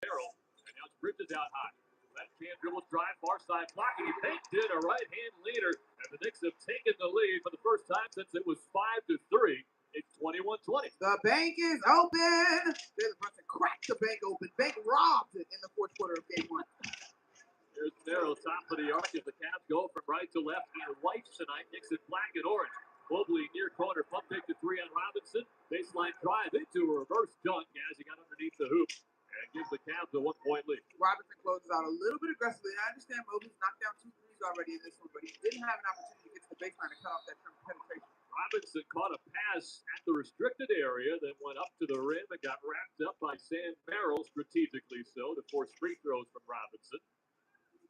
Merrill. And now it's Bridges out high. Left hand dribble drive, far side blocking. He banked in a right hand leader. And the Knicks have taken the lead for the first time since it was 5-3. It's 21-20. The bank is open. Jalen Brunson cracked the bank open. Bank robbed it in the fourth quarter of game one. There's Merrill, top of the arc as the Cavs go from right to left in whites tonight. Knicks in black and orange. Mobley near corner, pump fake to three on Robinson. Baseline drive into a reverse dunk as he got underneath the hoop and gives the Cavs a 1-point lead. Robinson closes out a little bit aggressively. I understand Mobley's knocked down 2 threes already in this one, but he didn't have an opportunity to get to the baseline and cut off that penetration. Robinson caught a pass at the restricted area, then went up to the rim and got wrapped up by Sam Merrill, strategically so, to force free throws from Robinson.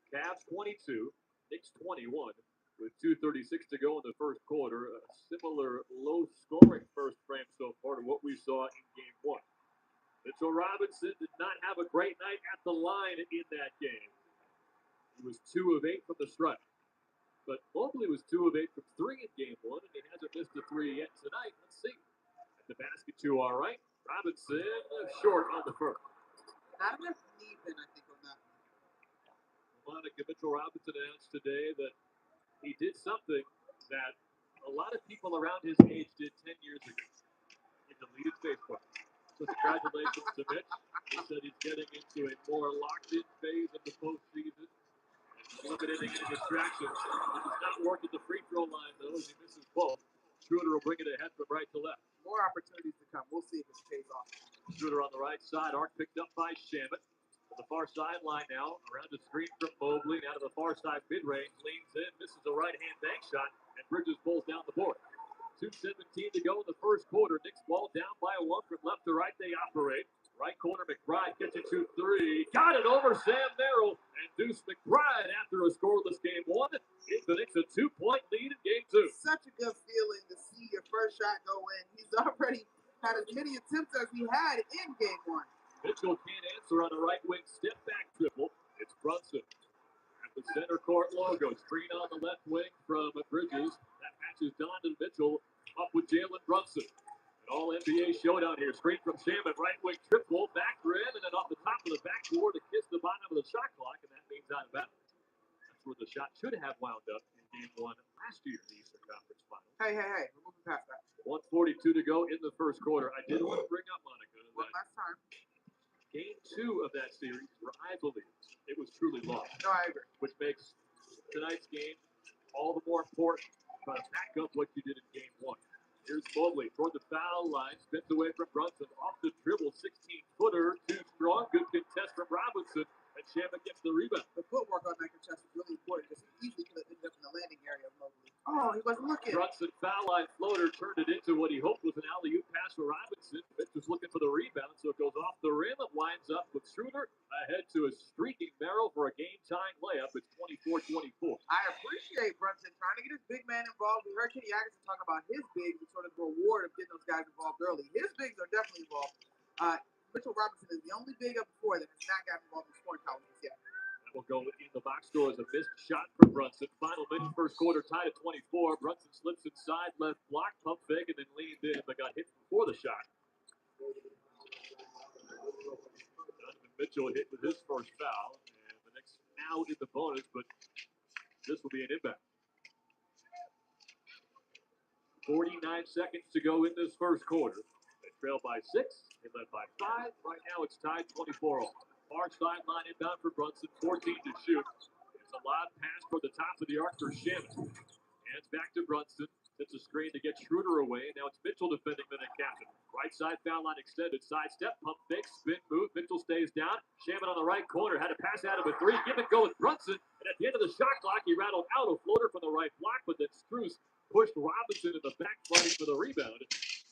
Cavs 22, Knicks 21, with 2:36 to go in the first quarter. A similar low-scoring first frame so far to what we saw in game one. Mitchell Robinson did not have a great night at the line in that game. He was 2 of 8 from the stripe. But Mobley was 2 of 8 from 3 in game one, and he hasn't missed a 3 yet tonight. Let's see. At the basket, 2 all right. Robinson short on the first. Not enough even, I think, on that. Monica Mitchell Robinson announced today that he did something that a lot of people around his age did 10 years ago. He deleted Facebook. So congratulations to Mitch. He said he's getting into a more locked-in phase of the postseason. Eliminating any distractions. It does not work at the free throw line, though, as he misses both. Schroeder will bring it ahead from right to left. More opportunities to come. We'll see if it pays off. Schroeder on the right side. Arc picked up by Shamet. On the far sideline now, around the screen from Mobley. Now to the far side mid-range. Leans in, misses a right-hand bank shot, and Bridges pulls down the board. 2:17 to go in the first quarter. Knicks ball down by 1 from left to right. They operate. Right corner, McBride gets it 2-3. Got it over Sam Merrill. And Deuce McBride, after a scoreless game one, gives the Knicks a 2-point lead in game 2. Such a good feeling to see your first shot go in. He's already had as many attempts as he had in game one. Mitchell can't answer on the right wing step back dribble. It's Brunson at the center court logo. Screen on the left wing from Bridges. That matches Donovan Mitchell up with Jalen Brunson. An all-NBA showdown here. Screen from Shaman, right wing triple, back rim, and then off the top of the backboard to kiss the bottom of the shot clock, and that means out of bounds. That's where the shot should have wound up in game one last year in the Eastern Conference Finals. Hey, we're moving past that. 1:42 to go in the first quarter. I did want to bring up, Monica, One last time. Game 2 of that series, where I believe it was truly lost. No, I agree. Which makes tonight's game all the more important. Try to back up what you did in game 1. Here's Mobley toward the foul line, spins away from Brunson, off the dribble, 16-footer, too strong, good contest from Robinson, and Shaman gets the rebound. The footwork on that contest is really important because he easily could have ended up in the landing area of Mobley. Oh, he wasn't looking. Brunson foul line floater turned it into what he hoped was an alley-oop pass for Robinson. Mitch was looking for the rebound, so it goes off the rim. It winds up with Schroeder ahead to a streaking Merrill for a game-tying layup. It's 24-24. I appreciate Brunson trying to get his big man involved. We heard Kenny Atkinson talk about his bigs and sort of the reward of getting those guys involved early. His bigs are definitely involved. Mitchell Robinson is the only big up before that has not gotten involved in scoring challenges yet. That will go in the box score as a missed shot from Brunson. Final minute, first quarter, tied at 24. Brunson slips inside, left block, pump fake, and then leaned in, but got hit before the shot. Donovan Mitchell hit with his first foul, and the Knicks now in the bonus, but this will be an inbound. 49 seconds to go in this first quarter. They trail by 6. They led by 5. Right now it's tied 24-all. Far sideline inbound for Brunson, 14 to shoot. It's a lob pass for the top of the arc for Shaman. Hands back to Brunson. It's a screen to get Schroeder away. Now it's Mitchell defending the Knicks captain. Right side foul line extended. Side step, pump fake, spin move. Mitchell stays down. Shaman on the right corner. Had a pass out of a 3. Give and go with Brunson. And at the end of the shot clock, he rattled out a floater from the right block, but then Strus pushed Robinson in the back fighting for the rebound.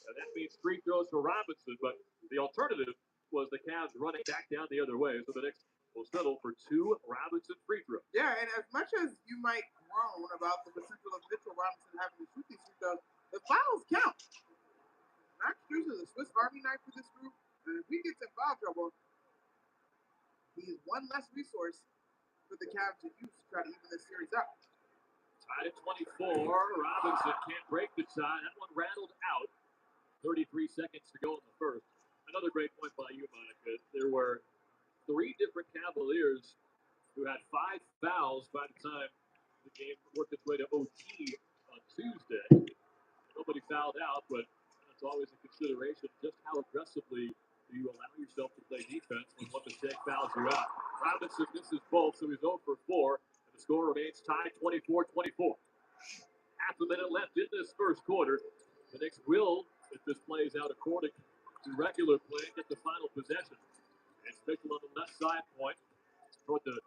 And that means free throws for Robinson, but the alternative was the Cavs running back down the other way, so the Knicks will settle for 2 Robinson free throws. Yeah, and as much as you might groan about the potential of Mitchell Robinson having to shoot these free throws, the fouls count. Max Strus is a Swiss Army knife for this group, and if he gets in foul trouble, he's one less resource for the Cavs to use to try to even this series up. Tied at 24. Robinson can't break the tie. That one rattled out. 33 seconds to go in the first. Another great point by you, Monica. There were three different Cavaliers who had 5 fouls by the time the game worked its way to OT on Tuesday. Nobody fouled out, but that's always a consideration. Just how aggressively do you allow yourself to play defense when one mistake fouls you out? Robinson misses both, so he's 0 for 4, and the score remains tied 24-24. Half a minute left in this first quarter. The Knicks will, if this plays out according to regular play, get the final possession. It's Mitchell on the left side point toward the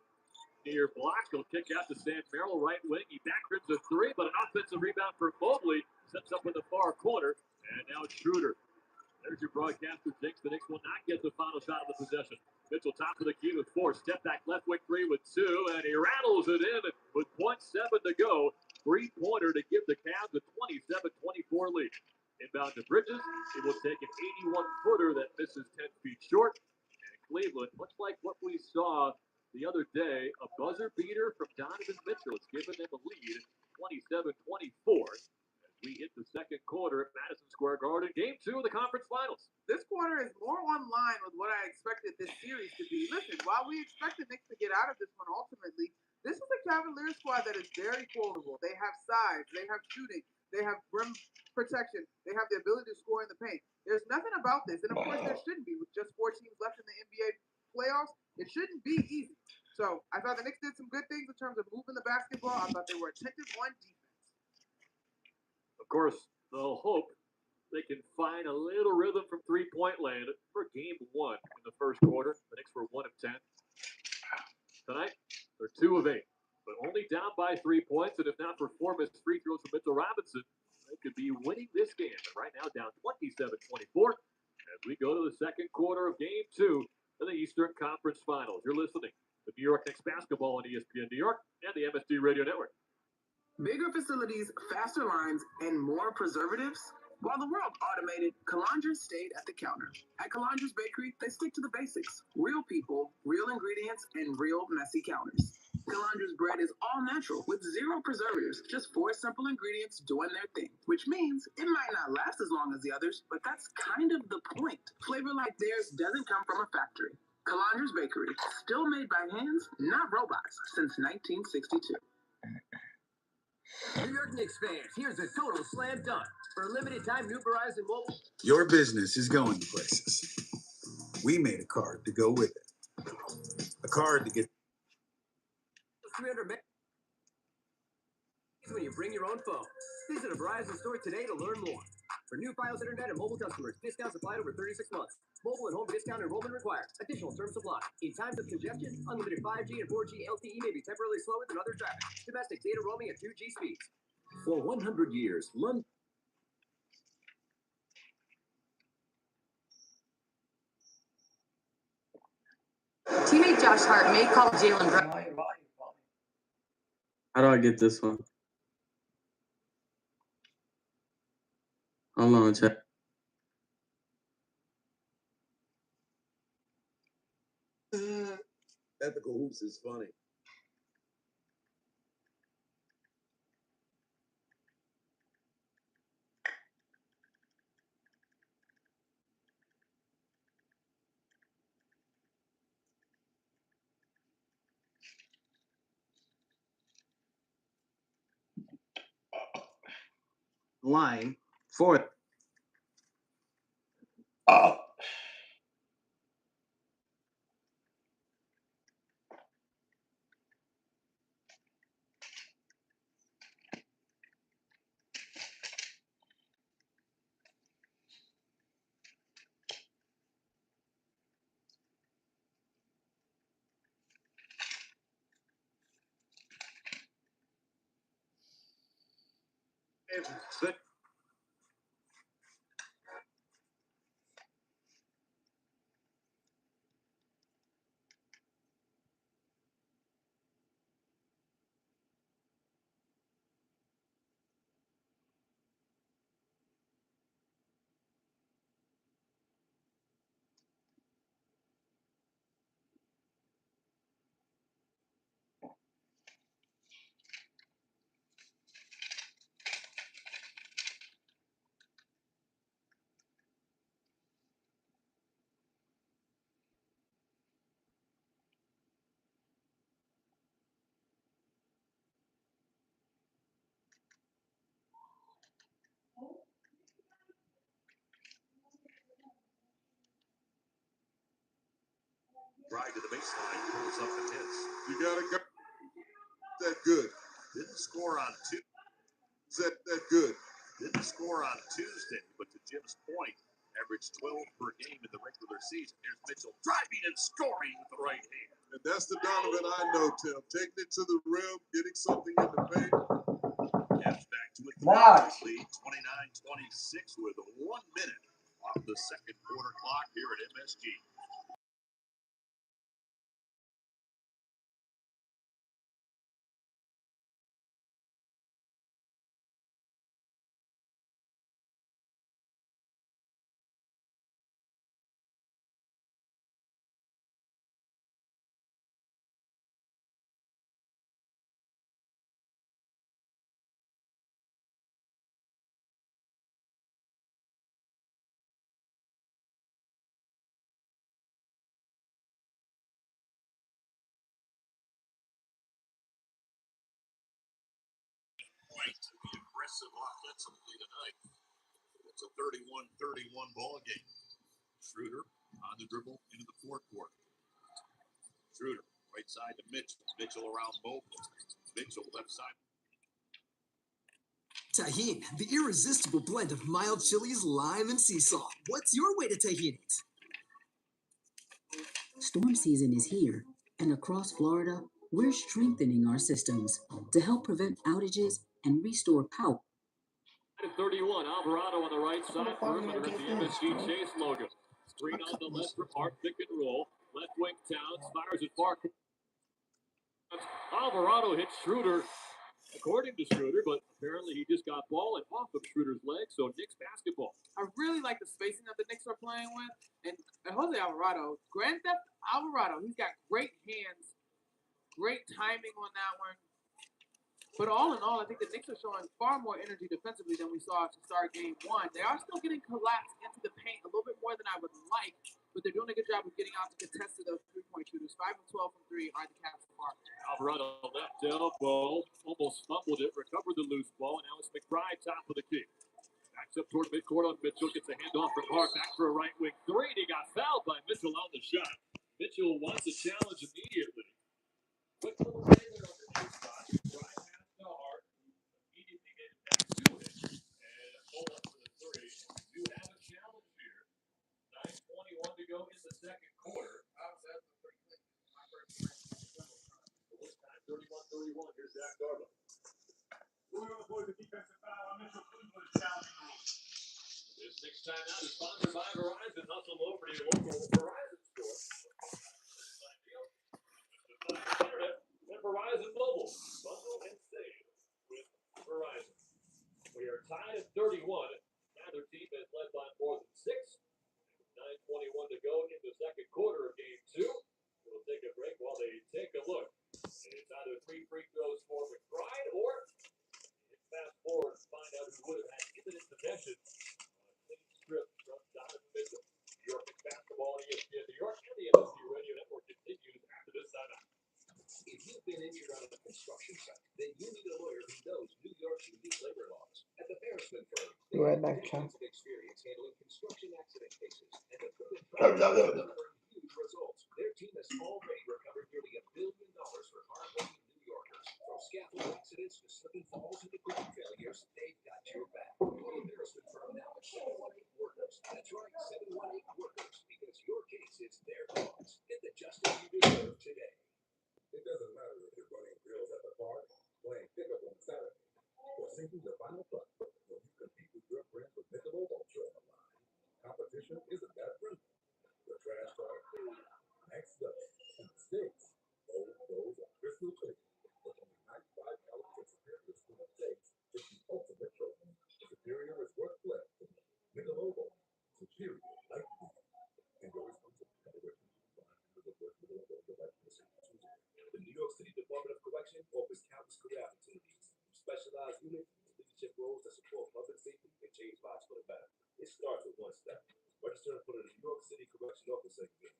near block. He'll kick out to Sam Merrill, right wing. He backrims a three, but an offensive rebound for Mobley. Sets up in the far corner, and now it's Schroeder. There's your broadcaster, Jinx. The Knicks will not get the final shot of the possession. Mitchell top of the key with 4. Step back left wing 3 with 2, and he rattles it in with 0.7 to go. 3-pointer to give the Cavs a 27-24 lead. Inbound to Bridges. He will take an 81-footer that misses 10 feet short. And Cleveland, much like what we saw the other day, a buzzer beater from Donovan Mitchell. It's given them a lead, 27-24. We hit the second quarter at Madison Square Garden, game 2 of the conference finals. This quarter is more on line with what I expected this series to be. Listen, while we expect the Knicks to get out of this one ultimately, this is a Cavaliers squad that is very quotable. They have size, they have shooting, they have rim protection, they have the ability to score in the paint. There's nothing about this, and of course there shouldn't be. With just 4 teams left in the NBA playoffs, it shouldn't be easy. So I thought the Knicks did some good things in terms of moving the basketball. I thought they were attentive on defense. Of course, they'll hope they can find a little rhythm from three-point land for game 1 in the first quarter. The Knicks were 1 of 10. Tonight, they're 2 of 8, but only down by 3 points. And if not for 4 missed free throws from Mitchell Robinson, they could be winning this game. And right now, down 27-24 as we go to the second quarter of game 2 of the Eastern Conference Finals. You're listening to New York Knicks basketball on ESPN New York and the MSG Radio Network. Bigger facilities, faster lines, and more preservatives? While the world automated, Calandras stayed at the counter. At Calandras Bakery, they stick to the basics. Real people, real ingredients, and real messy counters. Calandras bread is all natural with 0 preservatives, just 4 simple ingredients doing their thing. Which means it might not last as long as the others, but that's kind of the point. Flavor like theirs doesn't come from a factory. Calandras Bakery, still made by hands, not robots, since 1962. New York Knicks fans, here's a total slam dunk. For a limited time, new Verizon Mobile. Your business is going places. We made a card to go with it. A card to get 300 megs when you bring your own phone. Visit a Verizon store today to learn more. For new Fios Internet and mobile customers, discounts applied over 36 months. Mobile and home discount enrollment required. Additional terms apply. In times of congestion, unlimited 5G and 4G LTE may be temporarily slower than other traffic. Domestic data roaming at 2G speeds. For 100 years, London. Teammate Josh Hart may call Jalen Brown. How do I get this one? Hold on, chat. Ethical hoops is funny. Line 4th. Six. Drive to the baseline, pulls up and hits. You gotta go that good. Didn't score on Tuesday. That good. Didn't score on Tuesday, but to Jim's point, averaged 12 per game in the regular season. Here's Mitchell driving and scoring with the right hand. And that's the Donovan I know, Tim. Taking it to the rim, getting something in the paint. Cavs back to it. Lead 29-26 with 1 minute off the second quarter clock here at MSG. To be aggressive offensively tonight. It's a 31-31 ball game. Schroeder on the dribble into the fourth quarter. Schroeder right side to Mitchell. Mitchell around Mobley. Mitchell left side. Tajin, the irresistible blend of mild chilies, lime, and sea salt. What's your way to Tajin it? Storm season is here, and across Florida, we're strengthening our systems to help prevent outages and restore power. At 31, Alvarado on the right side, perimeter at the MSG Chase logo. Screen on the left for Park, pick and roll. Left wing Towns, fires at Park. Alvarado hits Schroeder, according to Schroeder, but apparently he just got ball and off of Schroeder's leg, so Knicks basketball. I really like the spacing that the Knicks are playing with. And Jose Alvarado, Grand Theft Alvarado, he's got great hands, great timing on that one. But all in all, I think the Knicks are showing far more energy defensively than we saw to start game one. They are still getting collapsed into the paint a little bit more than I would like, but they're doing a good job of getting out to contest to those three-point shooters. 5 of 12 from 3 are the Cavs so far. Alvarado left elbow, almost fumbled it, recovered the loose ball, and now it's McBride top of the key. Backs up toward midcourt on Mitchell, gets a handoff from Park, back for a right wing three, and he got fouled by Mitchell on the shot. Mitchell wants a challenge immediately. Quick little failure on the near spot. McBride has no heart. Immediately get back to it, and pull up for the three. You have a challenge here. 9:21 to go in the second quarter. This time 31-31. Here's Zach Garba. Moving on for the defensive foul on Mitchell Cleveland challenging the rule. This next time out is sponsored by Verizon. Hustle over to your local Verizon store. Internet and Verizon Mobile. Bundle and save with Verizon. We are tied at 31. Neither team has led by more than 6. 9:21 to go in the second quarter of game 2. We'll take a break while they take a look. And it's either 3 free throws for McBride or fast forward to find out who would have had imminent possession on a clean strip from Donovan Mitchell. New York basketball on ESPN New York and the MSG Radio Network continues after this timeout. If you've been injured on a construction site, then you need a lawyer who knows New York's unique labor laws. At the Harrisman firm, they have decades of experience handling construction accident cases and have proven huge results. Their team has already recovered nearly $1 billion for hard-working New Yorkers. From scaffold accidents to slip and falls and equipment failures, they've got your back. Call the Harrisman firm now at 718 Workers. That's right, 718 Workers, because your case is their cause. Get the justice you deserve today. It doesn't matter if you're running drills at the park, playing pickup on Saturday, or sinking the final putt when you compete with your friends with Michelob Ultra on the line. Competition isn't that friendly. The trash talk, next up, mistakes, those are crystal clear. With only 95 calories of superior sweet steaks, it's the ultimate trophy. Superior is worth playing. Michelob Ultra, superior like beer. Enjoy responsibly. The New York City Department of Correction offers countless career opportunities. Specialized units, leadership roles that support public safety and change lives for the better. It starts with one step. Register for the New York City Correction Officer exam.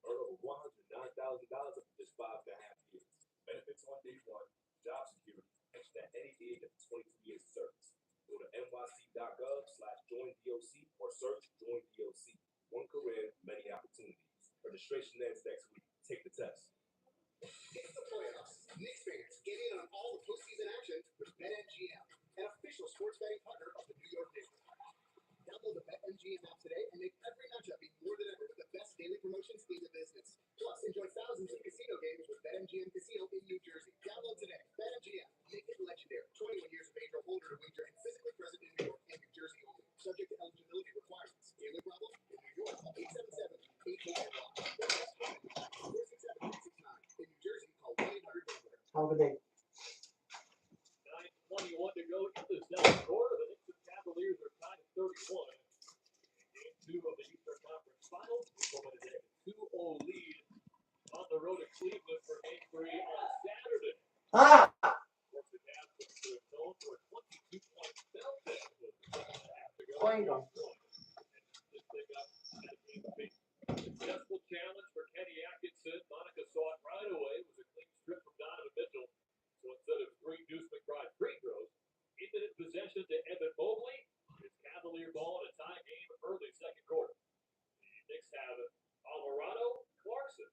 Earn over $109,000 after just 5.5 years. Benefits on day 1, job security, pension at any age up to 22 years of service. Go to nyc.gov/joinDOC or search Join DOC. One career, many opportunities. Registration ends next week. over there. 9:21 to go in the second quarter. The Knicks and Cavaliers are tied at 31. Game 2 of the Eastern Conference Finals. Oklahoma today a 2-0 lead on the road to Cleveland for Game 3 on Saturday. Forced the Cavs to the zone for a 22-point meltdown with a second and a half to go. This thing up at Game 3. Successful challenge for Kenny Atkinson. Monica saw it right away. It was a clean strip from Donovan Mitchell. So instead of 3 Deuce McBride free throws, infinite possession to Evan Mobley. It's Cavalier ball in a tie game early second quarter. The Knicks have Alvarado, Clarkson,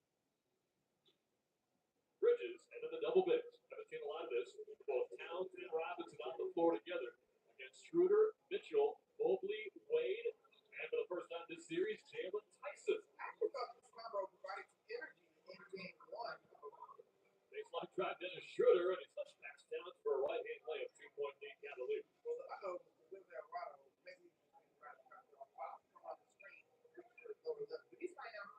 Bridges, and then the double bigs. Haven't seen a lot of this. Both Towns and Robinson on the floor together against Schroeder, Mitchell, Mobley, Wade, and for the first time this series, Jalen Tyson. I actually thought this combo provided some energy in game 1. Baseline drive Dennis Schroeder, and he touched past Towns for a right-hand layup, 2-point lead Cavaliers. Well, I know with Alvarado, maybe he's trying to come on the screen. He's fine now.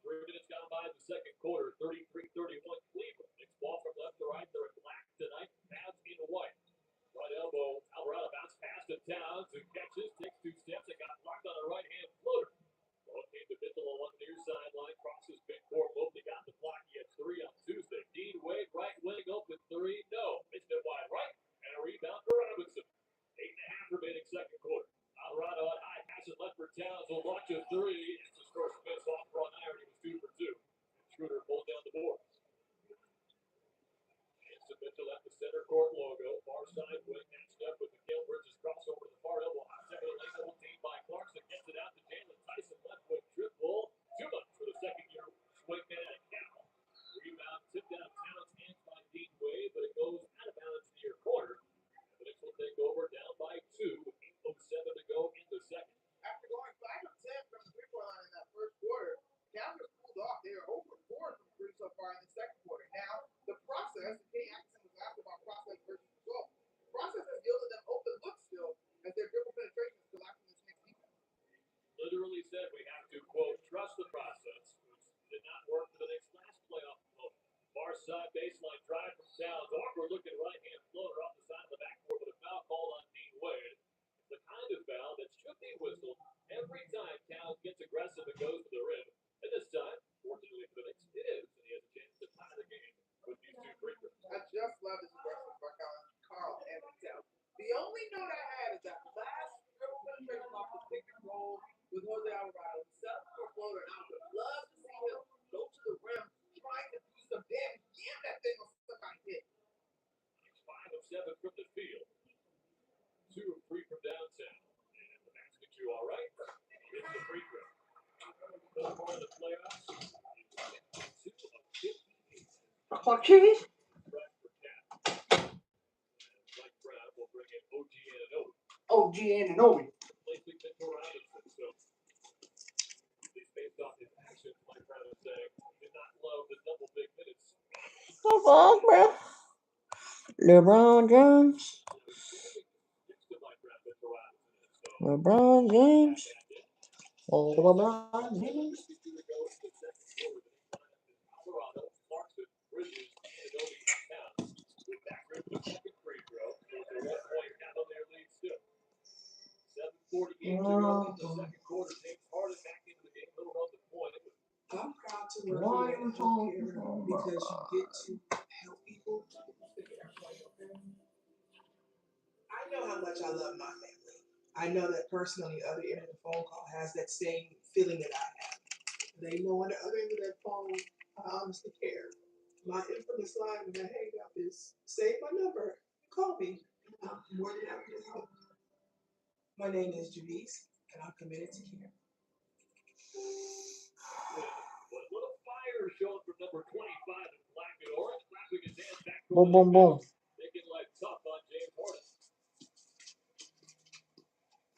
3 minutes gone by in the second quarter, 33-31 Cleveland. Knicks ball from left to right. They're in black tonight. Cavs in white. Right elbow, Alvarado bounce pass to Towns and catches, takes 2 steps and got blocked on a right-hand floater. Ball came to Mitchell along the near sideline, crosses midcourt. Mobley got the block. He had 3 on Tuesday. Dean Wade, right wing, open 3. No. Missed it wide right. And a rebound for Robinson. 8.5 remaining second quarter. Alvarado on high, passes left for Towns. Will launch a 3. It's his first miss off run iron. He was 2 for 2. And Schroeder pulled down the board. Hands to Mitchell at the center court logo. Far side wing matched up with Mikal Bridges crossover to the far elbow. Hot second lane, double team by Clarkson. Gets it out to Jalen Tyson. Left wing triple. Too much for the second-year swingman at Cal. Rebound tipped out of Towns' hands by Dean Wade, but it goes out of bounds near corner. And the Knicks will take over down by 2. 8:07 to go in the second. After going 5 of 10 from the three-point line in that first quarter, Cavaliers pulled off. They are over 4 from 3 so far in the second quarter. Now, the process, Kenny Atkinson was asked about process versus result. The process has yielded them open looks still as their dribble penetration is collapsing this next defense. Literally said we have to, quote, trust the process, which did not work for the Knicks last playoff opponent. Far side baseline drive from Towns. Awkward looking right-hand floater off the side of the backboard with a foul called on Dean Wade. It's the kind of foul that should be whistled every time Towns gets aggressive and goes to the rim. And this time, fortunately for the Knicks, it is, and he has a chance to tie the game with these 2 free throws. I just love this aggressive by Carl Anthony Towns. The only note I had is that last dribble penetration off the pick and roll with Jose Alvarado. Set up for a floater, and I would love to see him go to the rim, trying to do some damage. Damn, that thing was somebody hit. 5 of 7 from the field. 2 of 3 from downtown. And the basket you all right. It's the free throw. So far in the playoffs, 2 of 15. Hot cheese? Right for Cat. Mike Brown will bring in OG Anunoby. OG Anunoby. Replacing Mitchell Robinson. So, at least based off his actions, Mike Brown is saying he did not love the double big minutes. What's up, bro? LeBron James. LeBron James. Oh, LeBron James. Alvarado, Clarkson, Bridges, Anunoby, and Towns. With that rim for the second free throw. So it's a 1-point Cavalier lead still. 7:48 to go in the second quarter. James Harden back into the game. Little run the point. I'm proud to work here in healthcare because you get to help people. I know how much I love my family. I know that person on the other end of the phone call has that same feeling that I have. They know on the other end of that phone, I honestly care. My infamous line when I hang up is, save my number, call me. I'm more than happy to help. My name is Janice, and I'm committed to care. But a little fire showing from number 25 in black and orange. Clapping his hands back. Boom, boom, boom. Making life tough on James Harden.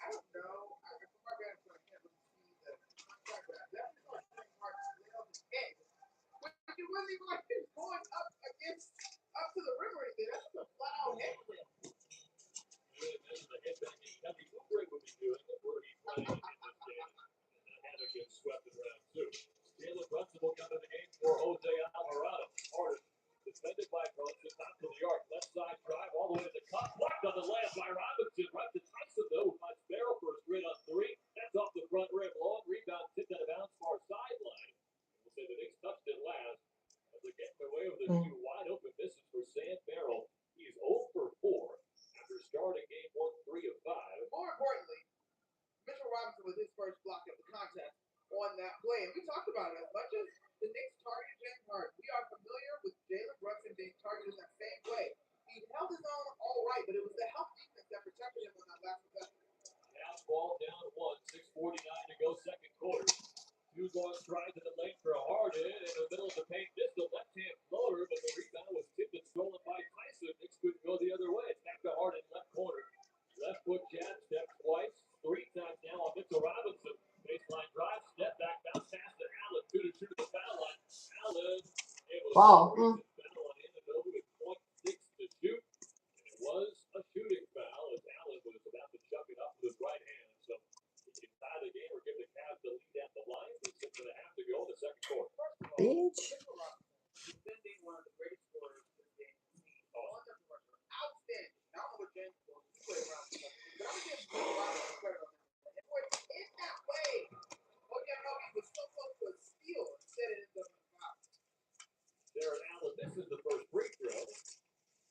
I don't know. I can't really see the contract, but I definitely saw James Harden nail his head. But it wasn't even like he was going up to the rim or anything. That's just a flat out head rim. Really imagine the headbanging Kelly Oubre would be doing it were he playing in this game. And having been swept in round 2. Jalen Brunson will come to the game for Jose Alvarado. Harden, the defended by Brunson, top to the arc, left side drive all the way to the cup, blocked on the layup by Robinson, right to Tyson though, finds Barrel for a straight on three. That's off the front rim, long rebound, tipped out of bounds, far sideline. We'll say the Knicks touched it last as they get their way over the two wide open misses for Sam Barrel. He's 0 for 4 after starting game 1, 3 of 5. More importantly, Mitchell Robinson with his first block of the contest on that play. And we talked about it. As much as the Knicks targeted James Harden, we are familiar with Jalen Brunson being targeted in that same way. He held his own all right, but it was the help defense that protected him on that last possession. Now ball down 1, 6:49 to go, second quarter. Two long strides in the lane for Harden in the middle of the paint. Missed the left-hand floater, but the rebound was tipped and stolen by Tyson. Knicks couldn't go the other way. It's back to Harden, left corner. Left foot jab step twice. 3 times now on Mitchell Robinson. Baseline drive, step back, bounce pass to Allen. 2 to shoot at the foul line. Allen able to foul on Ananobi with 0.6 to shoot. And it was a shooting foul as Allen was about to chuck it up with his right hand. So he can tie the game or give the Cavs the lead at the line with 6.5 to go in the second quarter. Bitch. Defending one of the greatest scorers in this game. Outstanding. I don't know what James was playing around with, but I'm giving Mitchell Robinson credit on that. It was in that way. Ananobi was so close to a steal instead it ended up in the foul. Darren Allen misses the first free throw.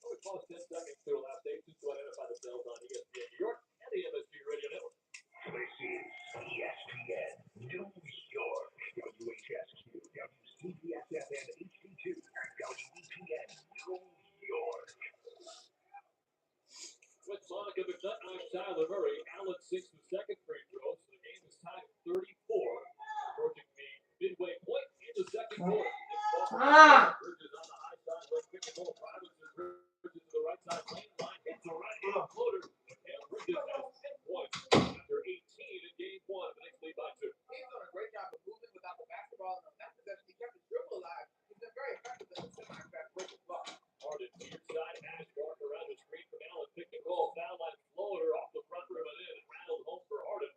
Only cost 10 seconds to allow stations to identify themselves on ESPN New York and the MSG Radio Network. This is ESPN New York, WHSQ, WCPSF, and HD2, WEPN New York. With Monica McNutt knocks Tyler Murray, Allen sinks the second free throw, so the game is tied at 34, approaching the midway point in the second quarter. Bridges on the high side, left pick and roll. Robinson bridges to the right side lane, line hits a right-hand floater, and Bridges has 10 points after 18 in game 1. The Knicks lead by 2. He's done a great job of moving without the basketball, and on that possession, he kept his dribble alive. He's been very effective in the semi-fast break as well. Harden, near side, Ashgarth around the screen from Allen, pick and roll, foul line floater off the front rim and in, and rattled home for Harden,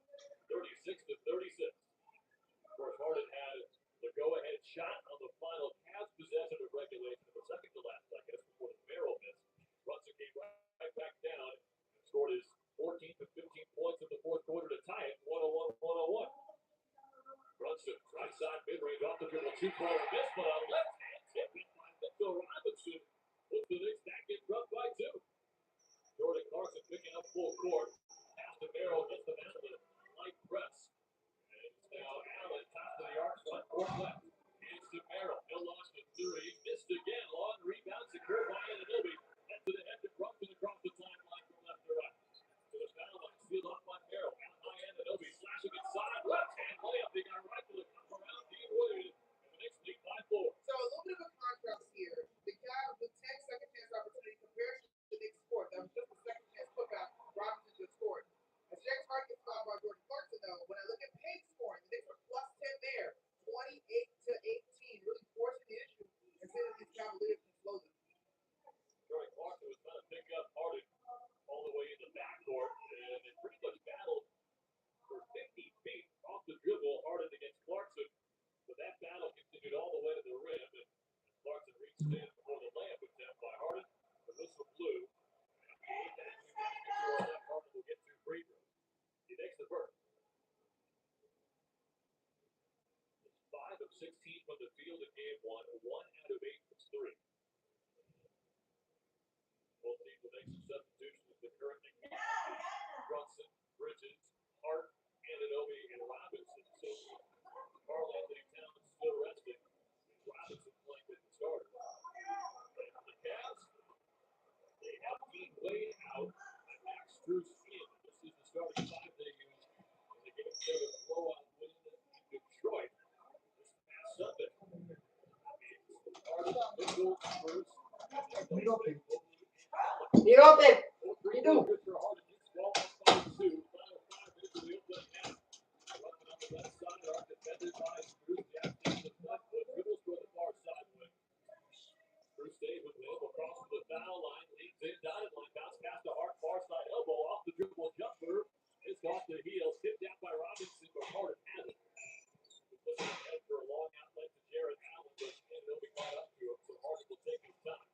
36 to 36. Of course, Harden had the go-ahead shot on the final Cavs possession of regulation in the second to last seconds before the barrel missed. Brunson came right back down and scored his 14 to 15 points in the fourth quarter to tie it 101-101. Brunson, right side mid-range off the dribble, 2-ball miss, but a left-hand tip in by Mitchell Robinson. Puts the Knicks back in front by 2. Jordan Clarkson picking up full court. Pass to Barrel, gets them out of the light press. And it's now Allen, top to the arc, 1 court left. Hands to Barrel, he'll launch the 3. Missed again, long rebound, secured by Ananobi. Head to the head to Brunson across the timeline from left to right. To the foul line, sealed off by Barrel. Out high Ananobi, slashing inside, left-hand layup. They got right to the cup around Dean Williams. And the Knicks lead by 4. So a little bit of a contrast here. The Cavs with 10 second chance opportunity compared to the Knicks scored. That was just a second chance putback. Robinson just scored. As James Harden gets fouled by Jordan Clarkson, though, when I look at paint scoring, the Knicks were plus 10 there, 28 to 18, really forcing the issue and saying that these Cavaliers can slow them. Jordan Clarkson was trying to pick up Harden all the way in the backcourt, and they pretty much battled for 50 feet off the dribble. Harden against Clarkson, but that battle continued all the way to the rim, and Clarkson reached in before the layup attempt by Harden. The whistle blew. Harden will get 2 free throws. He makes the first. It's 5 of 16 from the field in game 1. 1 out of 8 from 3. Both teams will make some substitutions. The current Brunson, Bridges, Hart, Ananobi, and Robinson. So Karl Anthony Towns still resting. Robinson playing with the starters. And for the Cavs, they have Dean Wade out and Max Strus in. This is the starting 5 they used in the game 7 blowout win in Detroit this past Sunday. Harden, Mitchell, Strus, Mirote, you do. Harden gets 12 by 2. Final 5 minutes of the opening half. Running on the left side, are defended by Strus. Jab down the left foot, dribbles for the far side. Strus stays with him across to the foul line, leads in, dotted line, bounce pass to Hart, far side elbow, off the dribble jumper. It's off the heel, tipped out by Robinson, but Harden has it. He's looking ahead for a long outlet to Jared Allen, but he'll be caught up to him, so Harden will take his time.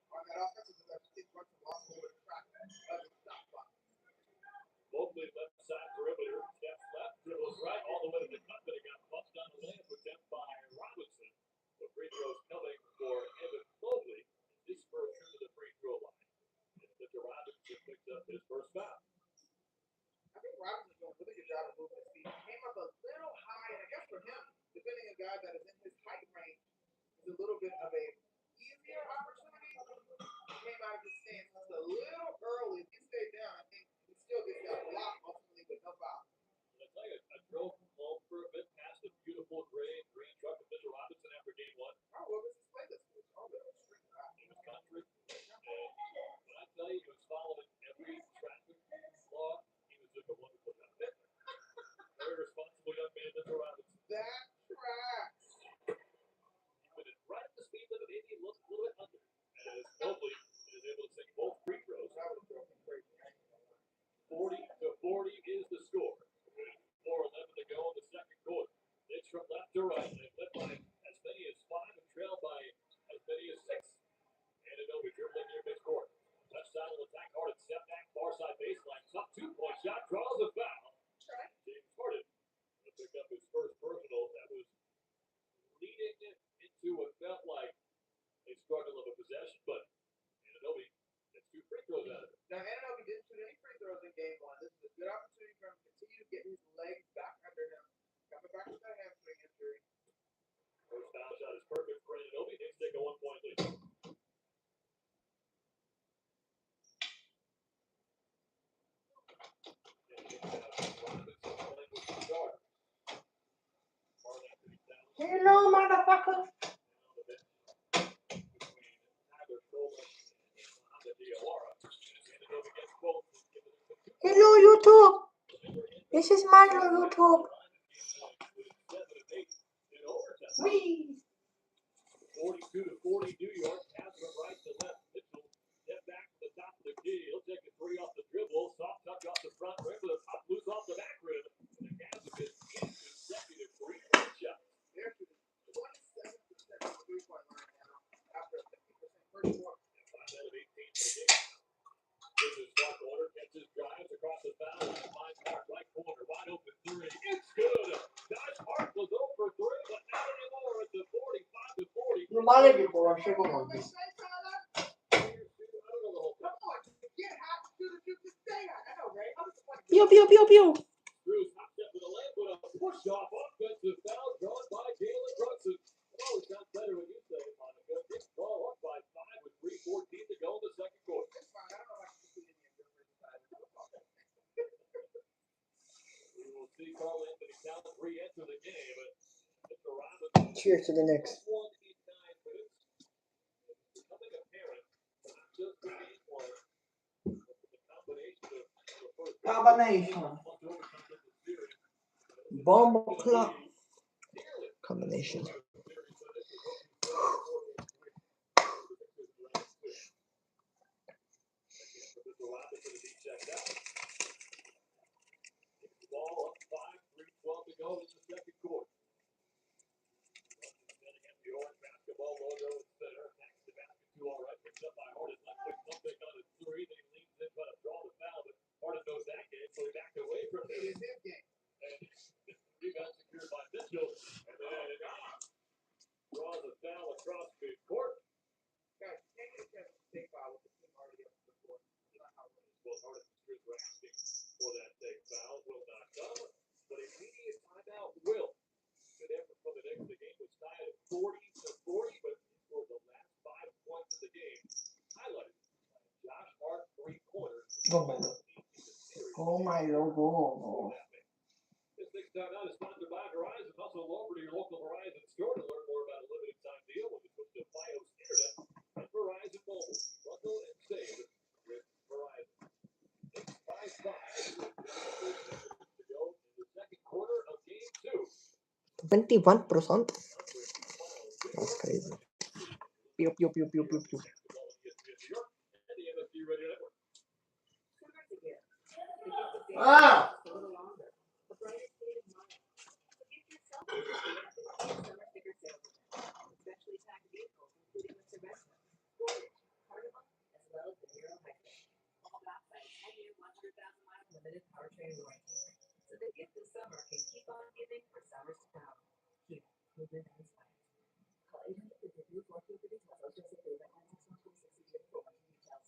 guy that is in his height range is a little bit of a easier opportunity. He came out of his stance just a little early. If he stayed down, I think he still gets that block ultimately, but no foul. I tell you, I drove home for a bit past the beautiful gray and green truck of Mr. Robinson after game one. Oh, what was his play this week? Oh, that was street ride. He was country. And when I tell you, he was following every traffic law. He was doing a wonderful job. Very responsible young man, Mr. Robinson. That tracks. He went in right at the speed limit, maybe a little bit under. As Mobley is able to sink both free throws. That was crazy. 40-40 is the score. 4:11 to go in the second quarter. It's from left to right. They've led by as many as 5 and trailed by as many as 6. And Adobe dribbling near midcourt. Touchdown will attack hard and step back far side baseline. Top 2-point shot, draws a foul. James Harden will pick up his first personal. That was leading into what felt like a struggle of a possession, but Adobe gets 2 free throws out of it. Now, Anunoby didn't shoot any free throws in game one. This is a good opportunity for him to continue to get his legs back under him. Coming back with that hamstring injury. First foul shot is perfect for Anunoby. Knicks take a 1-point lead. Hello, motherfucker. Hello, YouTube. This is my YouTube. Whee! 42-40 New York. Pass from right to left. Mitchell step back to the top of the key. He'll take a 3 off the dribble. Soft touch off the front rim with a pop loose off the back rim. And the Cavs have been 8 consecutive 3-point shots. They're shooting 27% from the 3-point line now after a 50% first quarter. 5 out of 18 for the game. This is Mark Order. Catches, drives across the foul line. Finds Hart right corner. Wide open 3. It's good. Josh Hart was over 3, but not anymore at the 45-40. Non vale che può lasciare con molti. Come on, get hot, shoot, stay hot. I know, right? I'm just like, Pio, pio, pio, pio. Drews hopped up with a layup with a push-off offensive foul drawn by Jalen Brunson. Oh, it sounds better when you say it, Monica. Knicks ball up by 5 with 3:14 to go in the second quarter. it's fine. I don't know if I can shoot any of your side. We will see Carl Anthony Towns re-enter the game. Mr. Robinson. Cheers to the Knicks. 1 in 9 minutes. It's becoming apparent not just the game one, but the combination of the first Combination. Bomb clock. Combination. Ball up 5, 3:12 to go in the second quarter. Setting up the orange basketball logo in center. Attacks the basket 2 all right. Picks up by Harden. Left quick pump fake on his 3. Then he leans in, trying to draw the foul, but Harden knows that game, so he backed away from it. It is his game. And rebound secured by Mitchell. And then draws a foul across midcourt. Guys, can't get a chance to take foul with the team already up to the court. You know how it is. Well, Harden were asking for that take foul. Will not come. But immediate timeout will. Good effort from the Knicks. The game was tied at 40-40, but for the last 5 points of the game, highlighted by Josh Hart 3-pointer. Oh my logo. This Knicks timeout is sponsored by Verizon. Also, over to your local Verizon store to learn more about a limited time deal when you switch to Fios Internet and Verizon Mobile. Bundle and save with Verizon. Knicks 5-5 to go in the second quarter of game 2. 21%. That's crazy. Pew, pew, pew, pew, pew, pew. Ah! Limited powertrain warranty. So the gift this summer can keep on giving for summers to come. Here, proven and inspired. Call 800-442 for details. I'll just say that 961-26 for more details.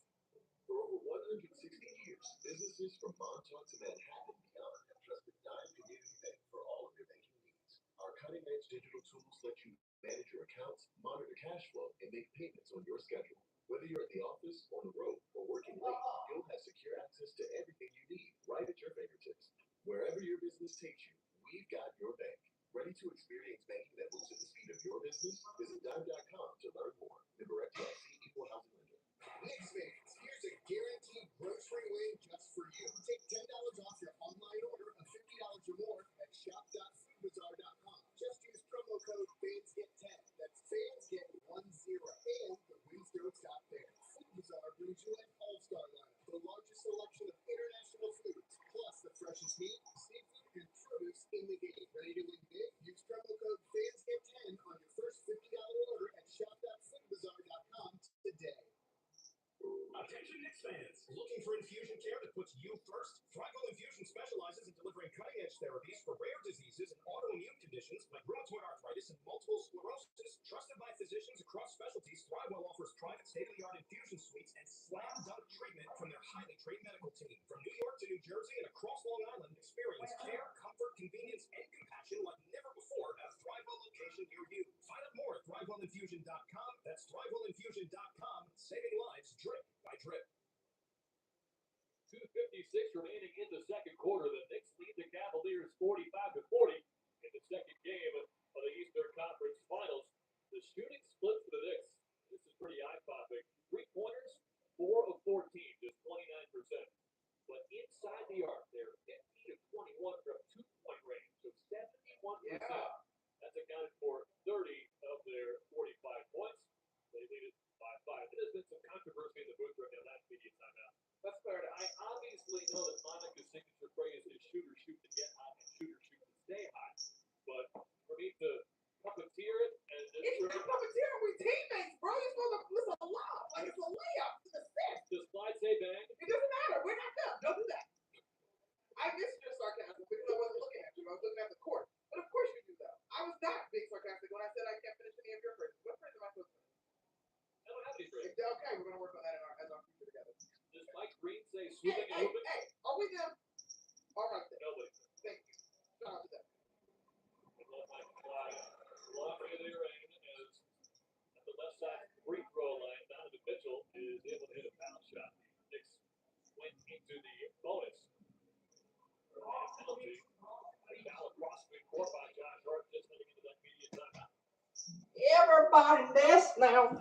For over 160 years, businesses from Montauk to Manhattan and beyond have trusted Dime Community Bank for all of their banking needs. Our cutting-edge digital tools let you manage your accounts, monitor cash flow, and make payments on your schedule. Whether you're at the office, on the road, or working late, you'll have secure access to everything you need right at your fingertips. Wherever your business takes you, we've got your bank. Ready to experience banking that moves at the speed of your business? Visit dime.com to learn more. Member FDIC, equal housing lender. KNICKS fans, here's a guaranteed grocery win just for you. Take $10 off your online order of $50 or more at shop.foodbazaar.com. Just use promo code FANSGET10. That's FANSGET10. And the wins don't stop there. Food Bazaar brings you an all-star lineup, the largest selection of international foods, plus the freshest meat, seafood, and produce in the game. Ready to win big? Use promo code FANSGET10 on your first $50 order at shop.foodbazaar.com today. Attention KNICKS fans! Looking for infusion care that puts you first? Thrival Infusion specializes in delivering cutting-edge therapies for rare diseases and autoimmune conditions like rheumatoid arthritis and multiple sclerosis. Trusted by physicians across specialties, Thrival offers private state-of-the-art infusion suites and slam-dunk treatment from their highly trained medical team. From New York to New Jersey and across Long Island, experience care, comfort, convenience, and compassion like never before at a Thrival location near you. Find out more at thrivalinfusion.com. That's thrivalinfusion.com. Saving lives drip by drip. 2:56 remaining in the second quarter. The Knicks lead the Cavaliers 45-40 in the second game of the Eastern Conference Finals. The shooting split for the Knicks. This is pretty eye-popping. 3-pointers, 4 of 14, just 29%. But inside the arc, they're 15-21 from 2-point range, so 71%. That's accounted for 30 of their 45 points. They lead it by 5. There's been some controversy in the booth right now. That's media timeout. That's fair. I obviously know that Monica's signature phrase is shooter shoot to get hot and shooter shoot to stay hot. But for me to puppeteer it and just it's not puppeteering. We teammates, bro. You're supposed to listen a lot. Like it's a layup. It's an assist. Does slide say bang? It doesn't matter. We're not done. Don't do that. I missed your sarcasm because I wasn't looking at you. I was looking at the court. But of course you do that. I was not being sarcastic when I said I can't finish any of your phrases. What phrase am I supposed to finish? I don't have any phrases. Okay, we're gonna work on that as our future together. Does Mike Green say swooping and moving? Hey, are we them? All right then. Nobody. Thank you. Shout out to them. Long way there, and as at the left side free throw line, Donovan Mitchell is able to hit a foul shot. Knicks went into the bonus. Penalty. Foul across the court by Josh Hart, just heading into that media timeout. Everybody dance now.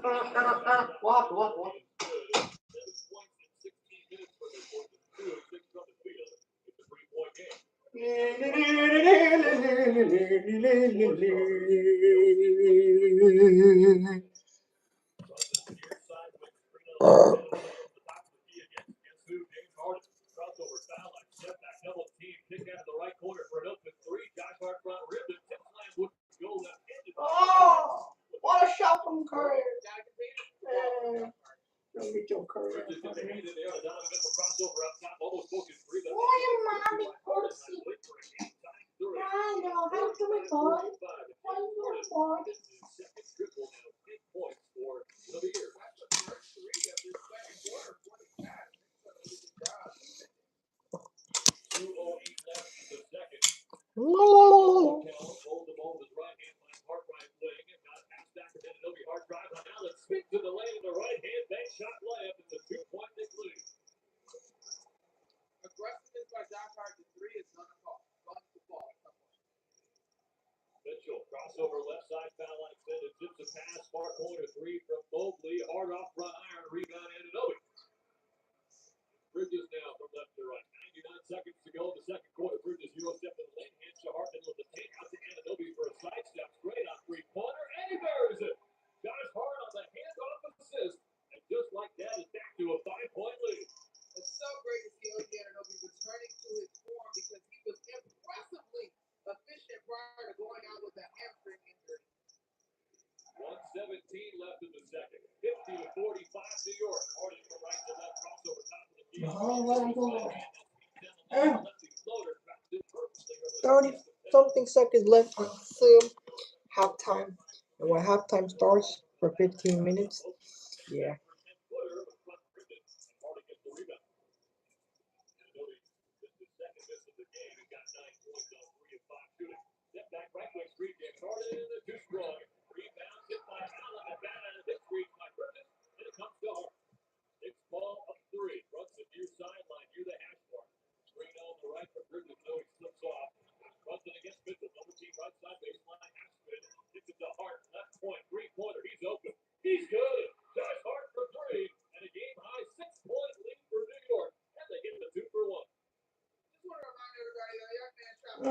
What? 7 points in 16 minutes for the Portland 2 of 6 from the field. It's a 3-point game. Crossover foul line, step back, double team, kick out of the right corner for an open 3. Josh Hart front rim, the tip slam would go left-handed. Oh, what a shot from Curry. Don't get your Curry. Bridges in the hand in there, Donovan Mitchell crossover up top, almost focused 3. Why am I pussy? I know how to do it, boy. Why you doing, boy? Second triple now, 10 points for the Bears. That's the first 3 of this second quarter. 2:08 left in the second. Hold the ball with his right hand by Hart right wing. Got a pass back to Anunoby. Hart drives on Allen. Spins to the lane. The right hand bank shot layup. It's a 2-point Knicks lead. Aggressiveness by Josh Hart to 3 is not a call. Runs the ball. Mitchell crossover left side foul line extended. Tips a pass. Far corner 3 from Mobley. Hard off front iron. Rebound Anunoby. Bridges now from left to right. 99 seconds to go in the second quarter. Bridges Euro step in the lane. Hands to Hart into the take out to Anunoby for a sidestep. Straight on 3-pointer. And he buries it. Josh Hart on the hands-off assist. And just like that, it's back to a 5-point lead. It's so great to see OG Anunoby returning to his form because he was impressively efficient prior to going out with a hamstring injury. 1:17 left in the second. 50-45 New York. Harden from right to left, crossover top of the key. 30-something seconds left until halftime. And when halftime starts for 15 minutes, yeah. baseline. Gets it to Hart, left point, three-pointer. He's open. He's good. Josh Hart for three. And a game-high 6-point lead for New York. And they get the 2 for 1. Just want to remind everybody that young man trapped.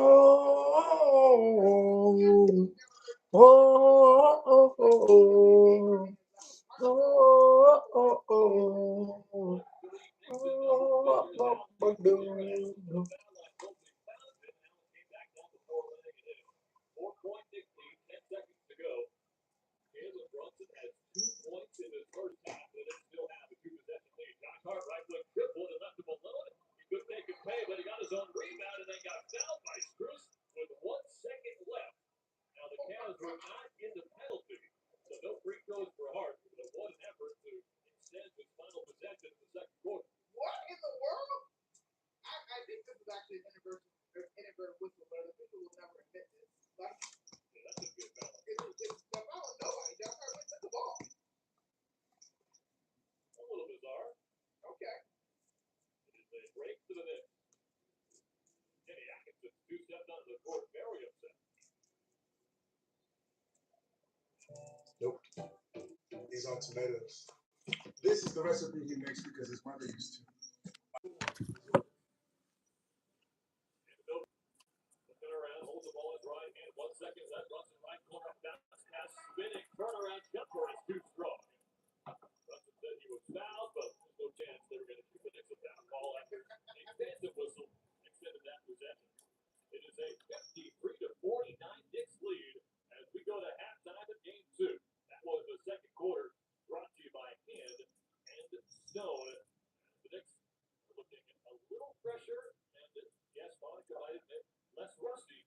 Four-point lead, 10 seconds to go. Jalen Brunson has 2 points in his first half, and they still have a 2-possession lead. Josh Hart right foot tripled and left him alone. He couldn't make him pay, but he got his own rebound, and then got fouled by Strus with 1 second left. Now the Cavs were not in the penalty, so no free throws for Hart. But what an effort to extend his final possession in the second quarter. What in the world? I think this is actually an inadvertent whistle, but the people will never admit this. Like, yeah, that should be a foul. It's the foul of nobody. Josh Hart went to the ball. A little bizarre. Okay. It is a break to the net. Kenny Atkinson's 2 steps onto the court, very upset. Nope. These are tomatoes. This is the recipe he makes because his mother used to. Around, holds the ball in his right hand. 1 second left. Brunson right corner. Bounce pass. Spinning. Turnaround. Jumper is too strong. Brunson said he was fouled, but there's no chance they were going to keep the Knicks a down ball after a expansive whistle extended that possession. It is a 53-49 Knicks lead as we go to halftime in game 2. That was the second quarter, brought to you by Hand and Stone. The Knicks are looking a little fresher, and yes, Monica might admit, less rusty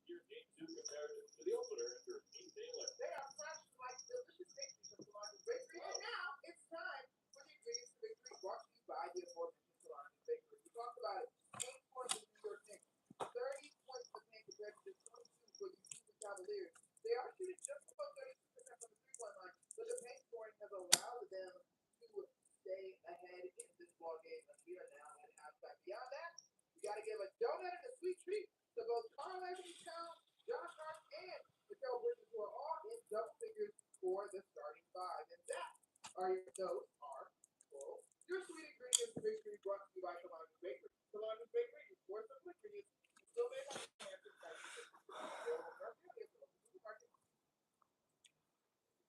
here in game 2 compared to the opener after 8-day left. They are fresh like delicious pastries from Solange's Bakery. And now it's time for the Ingredients to Victory, brought to you by the aforementioned Solange's Bakery. We talked about it. 8 points in New York Knicks, 30 points in the paint compared to just 22 for the Cavaliers. They are shooting just about 32% from the three-point line, but the paint scoring has allowed them to stay ahead in this ball game. And we are now at halftime. Beyond that, you got to give a donut and a sweet treat to both Carl Anthony Towns, Josh Hart, and Mikal Bridges, who are all in double figures for the starting 5. And those are your sweet ingredients victory, brought to you by Solange's Bakery. Solange's Bakery is for simple ingredients, still made by hands and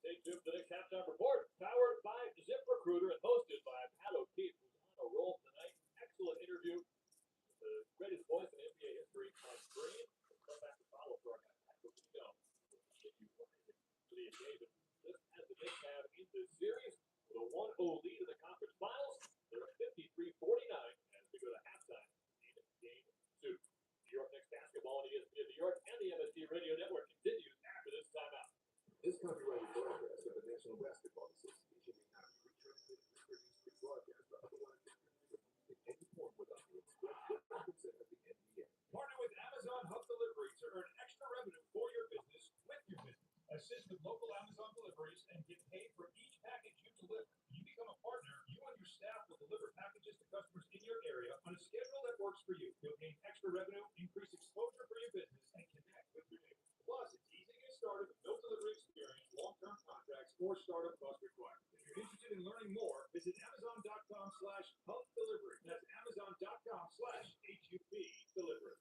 Stay tuned for the next halftime report, powered by ZipRecruiter and hosted by Pat O'Keefe, who's on a roll tonight. Excellent interview. The greatest voice in NBA history on screen. Come back to follow for our guy, Pat O'Keefe. For the occasion, this has the Knicks have in this series with a 1-0 lead in the conference finals. They're at 53-49 as we go to halftime in game 2. New York Knicks basketball on ESPN New York and the MSD Radio Network continues after this timeout. This copyrighted broadcast of the National Basketball Association may not be retransmitted, reproduced, rebroadcast, or otherwise in any form without the express consent of the NBA. Partner with Amazon Hub Delivery to earn extra revenue for your business with your business. Assist with local Amazon deliveries and get paid for each package you deliver. When you become a partner, you and your staff will deliver packages to customers in your area on a schedule that works for you. You'll gain extra revenue, increase exposure for your business, and connect with your neighbors. Plus, it's easy to get started with no delivery experience, long-term contracts, or startup cost required. If you're interested in learning more, visit Amazon.com/hubdelivery. That's Amazon.com/HUB-delivery.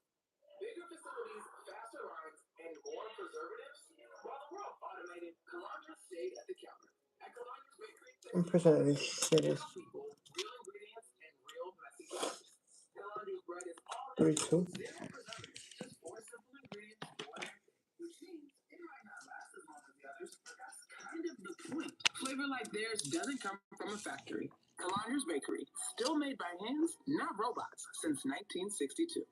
Bigger facilities, faster lines, and more preservatives? While the world automated, Calandra stayed at the counter. At Calandra's Bakery, I'm pushing these shitties. people, real ingredients, and real messy touches. Calandra's bread is all 32. zero preservatives, just 4 simple ingredients for everything. Which means it might not last as long as the others, but that's kind of the point. Flavor like theirs doesn't come from a factory. Calandra's Bakery, still made by hands, not robots, since 1962.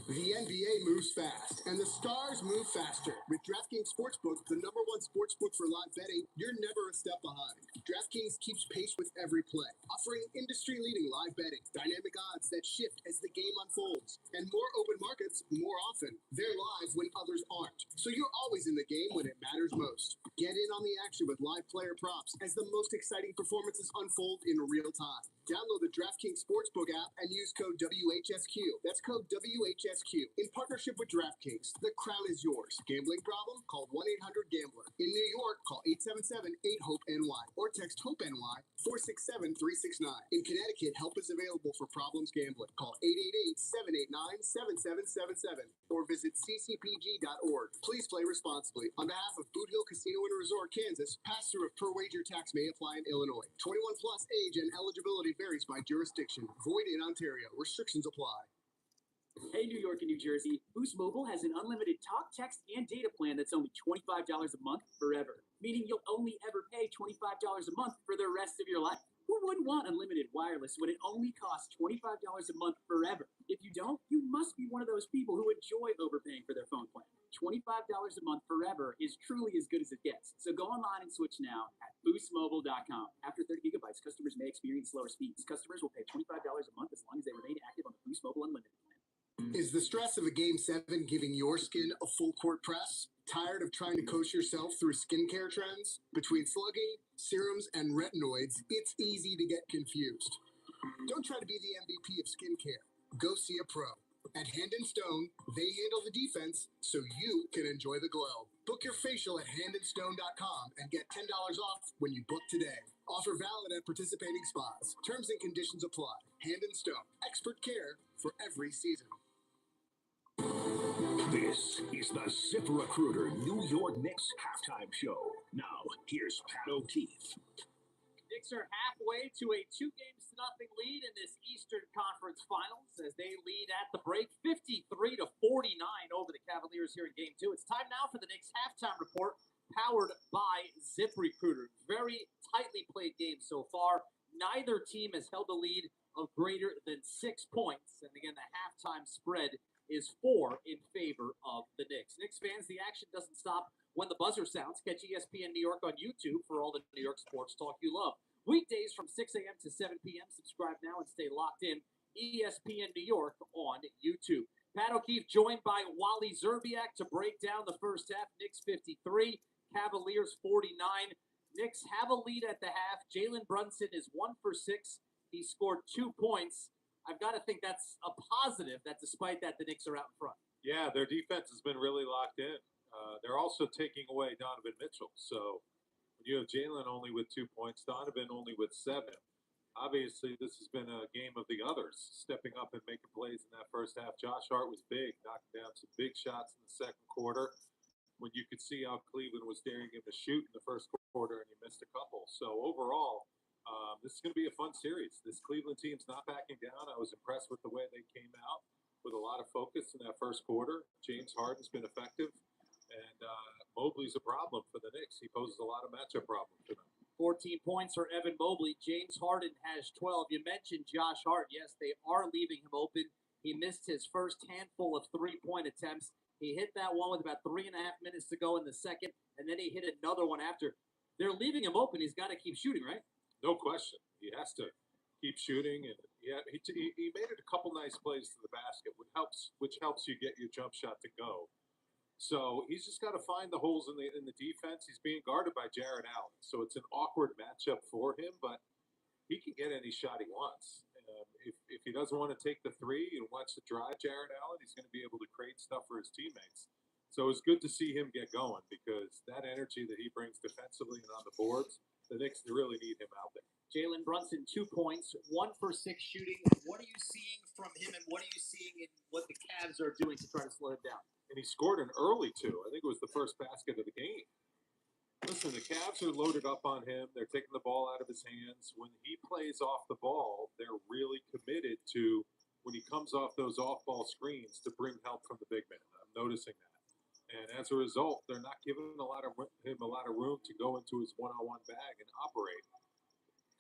The NBA moves fast, and the stars move faster. With DraftKings Sportsbook, the #1 sportsbook for live betting, you're never a step behind. DraftKings keeps pace with every play, offering industry-leading live betting, dynamic odds that shift as the game unfolds, and more open markets more often. They're live when others aren't, so you're always in the game when it matters most. Get in on the action with live player props as the most exciting performances unfold in real time. Download the DraftKings Sportsbook app and use code WHSQ. That's code WHSQ HSQ. In partnership with DraftKings, the crown is yours. Gambling problem? Call 1-800-GAMBLER. In New York, call 877-8-HOPE-NY or text HOPE-NY 467-369. In Connecticut, help is available for problems gambling. Call 888-789-7777 or visit ccpg.org. Please play responsibly. On behalf of Boot Hill Casino and Resort, Kansas, pass-through of per-wager tax may apply in Illinois. 21 plus age and eligibility varies by jurisdiction. Void in Ontario. Restrictions apply. Hey, New York and New Jersey, Boost Mobile has an unlimited talk, text, and data plan that's only $25 a month forever, meaning you'll only ever pay $25 a month for the rest of your life. Who wouldn't want unlimited wireless when it only costs $25 a month forever? If you don't, you must be one of those people who enjoy overpaying for their phone plan. $25 a month forever is truly as good as it gets. So go online and switch now at boostmobile.com. After 30 gigabytes, customers may experience slower speeds. Customers will pay $25 a month as long as they remain active on the Boost Mobile Unlimited plan. Is the stress of a Game 7 giving your skin a full court press? Tired of trying to coach yourself through skincare trends? Between slugging, serums, and retinoids, it's easy to get confused. Don't try to be the MVP of skincare. Go see a pro. At Hand and Stone, they handle the defense so you can enjoy the glow. Book your facial at handandstone.com and get $10 off when you book today. Offer valid at participating spas. Terms and conditions apply. Hand and Stone. Expert care for every season. This is the ZipRecruiter New York Knicks halftime show. Now, here's Pat O'Keefe. Knicks are halfway to a 2-0 lead in this Eastern Conference Finals as they lead at the break 53-49 over the Cavaliers here in Game 2. It's time now for the Knicks halftime report powered by ZipRecruiter. Very tightly played game so far. Neither team has held a lead of greater than 6 points. And again, the halftime spread is 4 in favor of the Knicks. Knicks fans, the action doesn't stop when the buzzer sounds. Catch ESPN New York on YouTube for all the New York sports talk you love. Weekdays from 6 a.m. to 7 p.m. Subscribe now and stay locked in. ESPN New York on YouTube. Pat O'Keefe joined by Wally Zerbiak to break down the first half. Knicks 53, Cavaliers 49. Knicks have a lead at the half. Jalen Brunson is 1 for 6. He scored 2 points. I've got to think that's a positive that despite that, the Knicks are out in front. Yeah, their defense has been really locked in. They're also taking away Donovan Mitchell. So when you have Jalen only with 2 points, Donovan only with 7, obviously this has been a game of the others stepping up and making plays in that first half. Josh Hart was big, knocking down some big shots in the second quarter when you could see how Cleveland was daring him to shoot in the first quarter and he missed a couple. So overall, this is going to be a fun series. This Cleveland team's not backing down. I was impressed with the way they came out with a lot of focus in that first quarter. James Harden's been effective, and Mobley's a problem for the Knicks. He poses a lot of matchup problems for them. 14 points for Evan Mobley. James Harden has 12. You mentioned Josh Hart. Yes, they are leaving him open. He missed his first handful of three-point attempts. He hit that one with about 3.5 minutes to go in the second, and then he hit another one after. They're leaving him open. He's got to keep shooting, right? No question. He has to keep shooting, and he made it a couple nice plays to the basket, which helps you get your jump shot to go. So he's just got to find the holes in the defense. He's being guarded by Jared Allen, so it's an awkward matchup for him, but he can get any shot he wants. If he doesn't want to take the three and wants to drive Jared Allen, he's going to be able to create stuff for his teammates. So it's good to see him get going because that energy that he brings defensively and on the boards, the Knicks really need him out there. Jalen Brunson, 2 points, 1 for 6 shooting. What are you seeing from him, and what are you seeing in what the Cavs are doing to try to slow him down? And he scored an early 2. I think it was the first basket of the game. Listen, the Cavs are loaded up on him. They're taking the ball out of his hands. When he plays off the ball, they're really committed to, when he comes off those off-ball screens, to bring help from the big man. I'm noticing that. And as a result, they're not giving him a lot of room to go into his one-on-one bag and operate.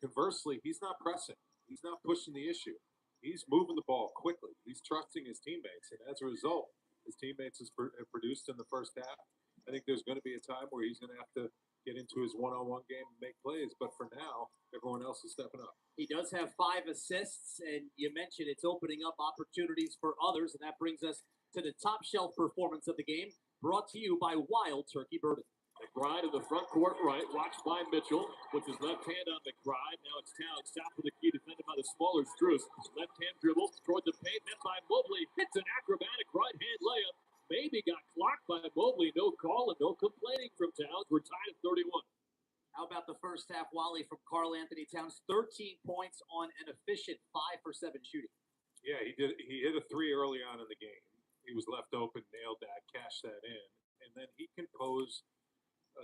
Conversely, he's not pressing. He's not pushing the issue. He's moving the ball quickly. He's trusting his teammates. And as a result, his teammates have produced in the first half. I think there's going to be a time where he's going to have to get into his one-on-one game and make plays. But for now, everyone else is stepping up. He does have 5 assists, and you mentioned it's opening up opportunities for others, and that brings us to the top shelf performance of the game, brought to you by Wild Turkey Bourbon. McBride in the front court right, watched by Mitchell, puts his left hand on McBride. Now it's Towns, south of the key, defended by the smaller Strus. Left hand dribble toward the paint, met by Mobley, hits an acrobatic right hand layup. Maybe got clocked by Mobley, no call and no complaining from Towns. We're tied at 31. How about the first half, Wally, from Karl Anthony Towns? 13 points on an efficient 5 for 7 shooting. Yeah, he did. He hit a 3 early on in the game. He was left open, nailed that, cashed that in, and then he can pose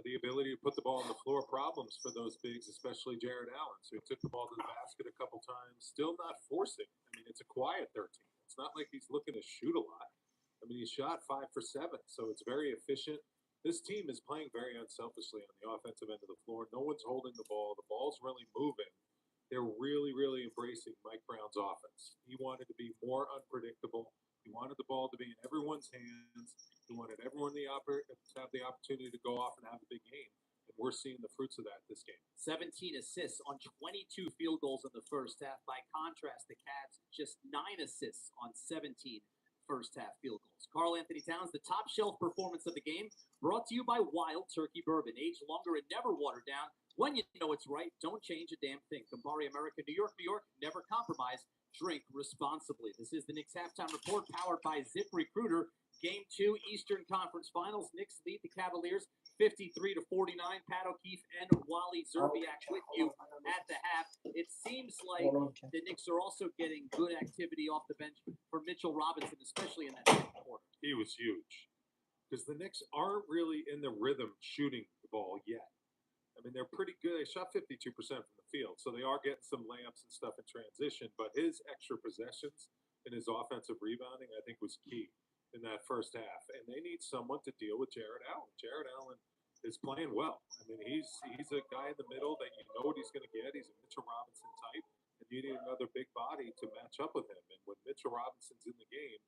the ability to put the ball on the floor problems for those bigs, especially Jared Allen. So he took the ball to the basket a couple times, still not forcing. I mean, it's a quiet 13. It's not like he's looking to shoot a lot. I mean, he shot 5 for 7, so it's very efficient. This team is playing very unselfishly on the offensive end of the floor. No one's holding the ball. The ball's really moving. They're really, really embracing Mike Brown's offense. He wanted to be more unpredictable. He wanted the ball to be in everyone's hands. He wanted everyone to have the opportunity to go off and have a big game. And we're seeing the fruits of that this game. 17 assists on 22 field goals in the first half. By contrast, the Cavs just 9 assists on 17 first half field goals. Karl Anthony Towns, the top shelf performance of the game, brought to you by Wild Turkey Bourbon. Aged longer and never watered down. When you know it's right, don't change a damn thing. Campari America, New York, New York, never compromise. Drink responsibly. This is the Knicks halftime report powered by ZipRecruiter. Game 2, Eastern Conference Finals. Knicks lead the Cavaliers 53-49. Pat O'Keefe and Wally Zerbiak with you at the half. It seems like the Knicks are also getting good activity off the bench for Mitchell Robinson, especially in that second quarter. He was huge because the Knicks aren't really in the rhythm shooting the ball yet. I mean, they're pretty good. They shot 52% from the field, so they are getting some layups and stuff in transition. But his extra possessions and his offensive rebounding, I think, was key in that first half. And they need someone to deal with Jared Allen. Jared Allen is playing well. I mean, he's a guy in the middle that you know what he's going to get. He's a Mitchell Robinson type, and you need another big body to match up with him. And when Mitchell Robinson's in the game,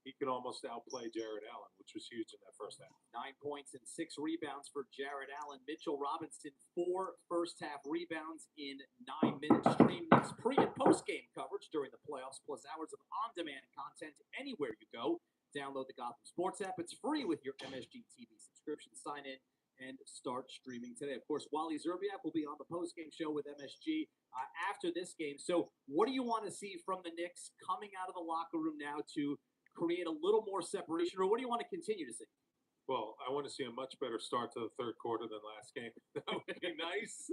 he can almost outplay Jared Allen, which was huge in that first half. 9 points and 6 rebounds for Jared Allen. Mitchell Robinson, 4 first half rebounds in 9 minutes. Stream Knicks pre- and post-game coverage during the playoffs, plus hours of on-demand content anywhere you go. Download the Gotham Sports app. It's free with your MSG TV subscription. Sign in and start streaming today. Of course, Wally Zerbiak will be on the post-game show with MSG after this game. So what do you want to see from the Knicks coming out of the locker room now to create a little more separation, or what do you want to continue to see? Well, I want to see a much better start to the third quarter than last game. That would be nice.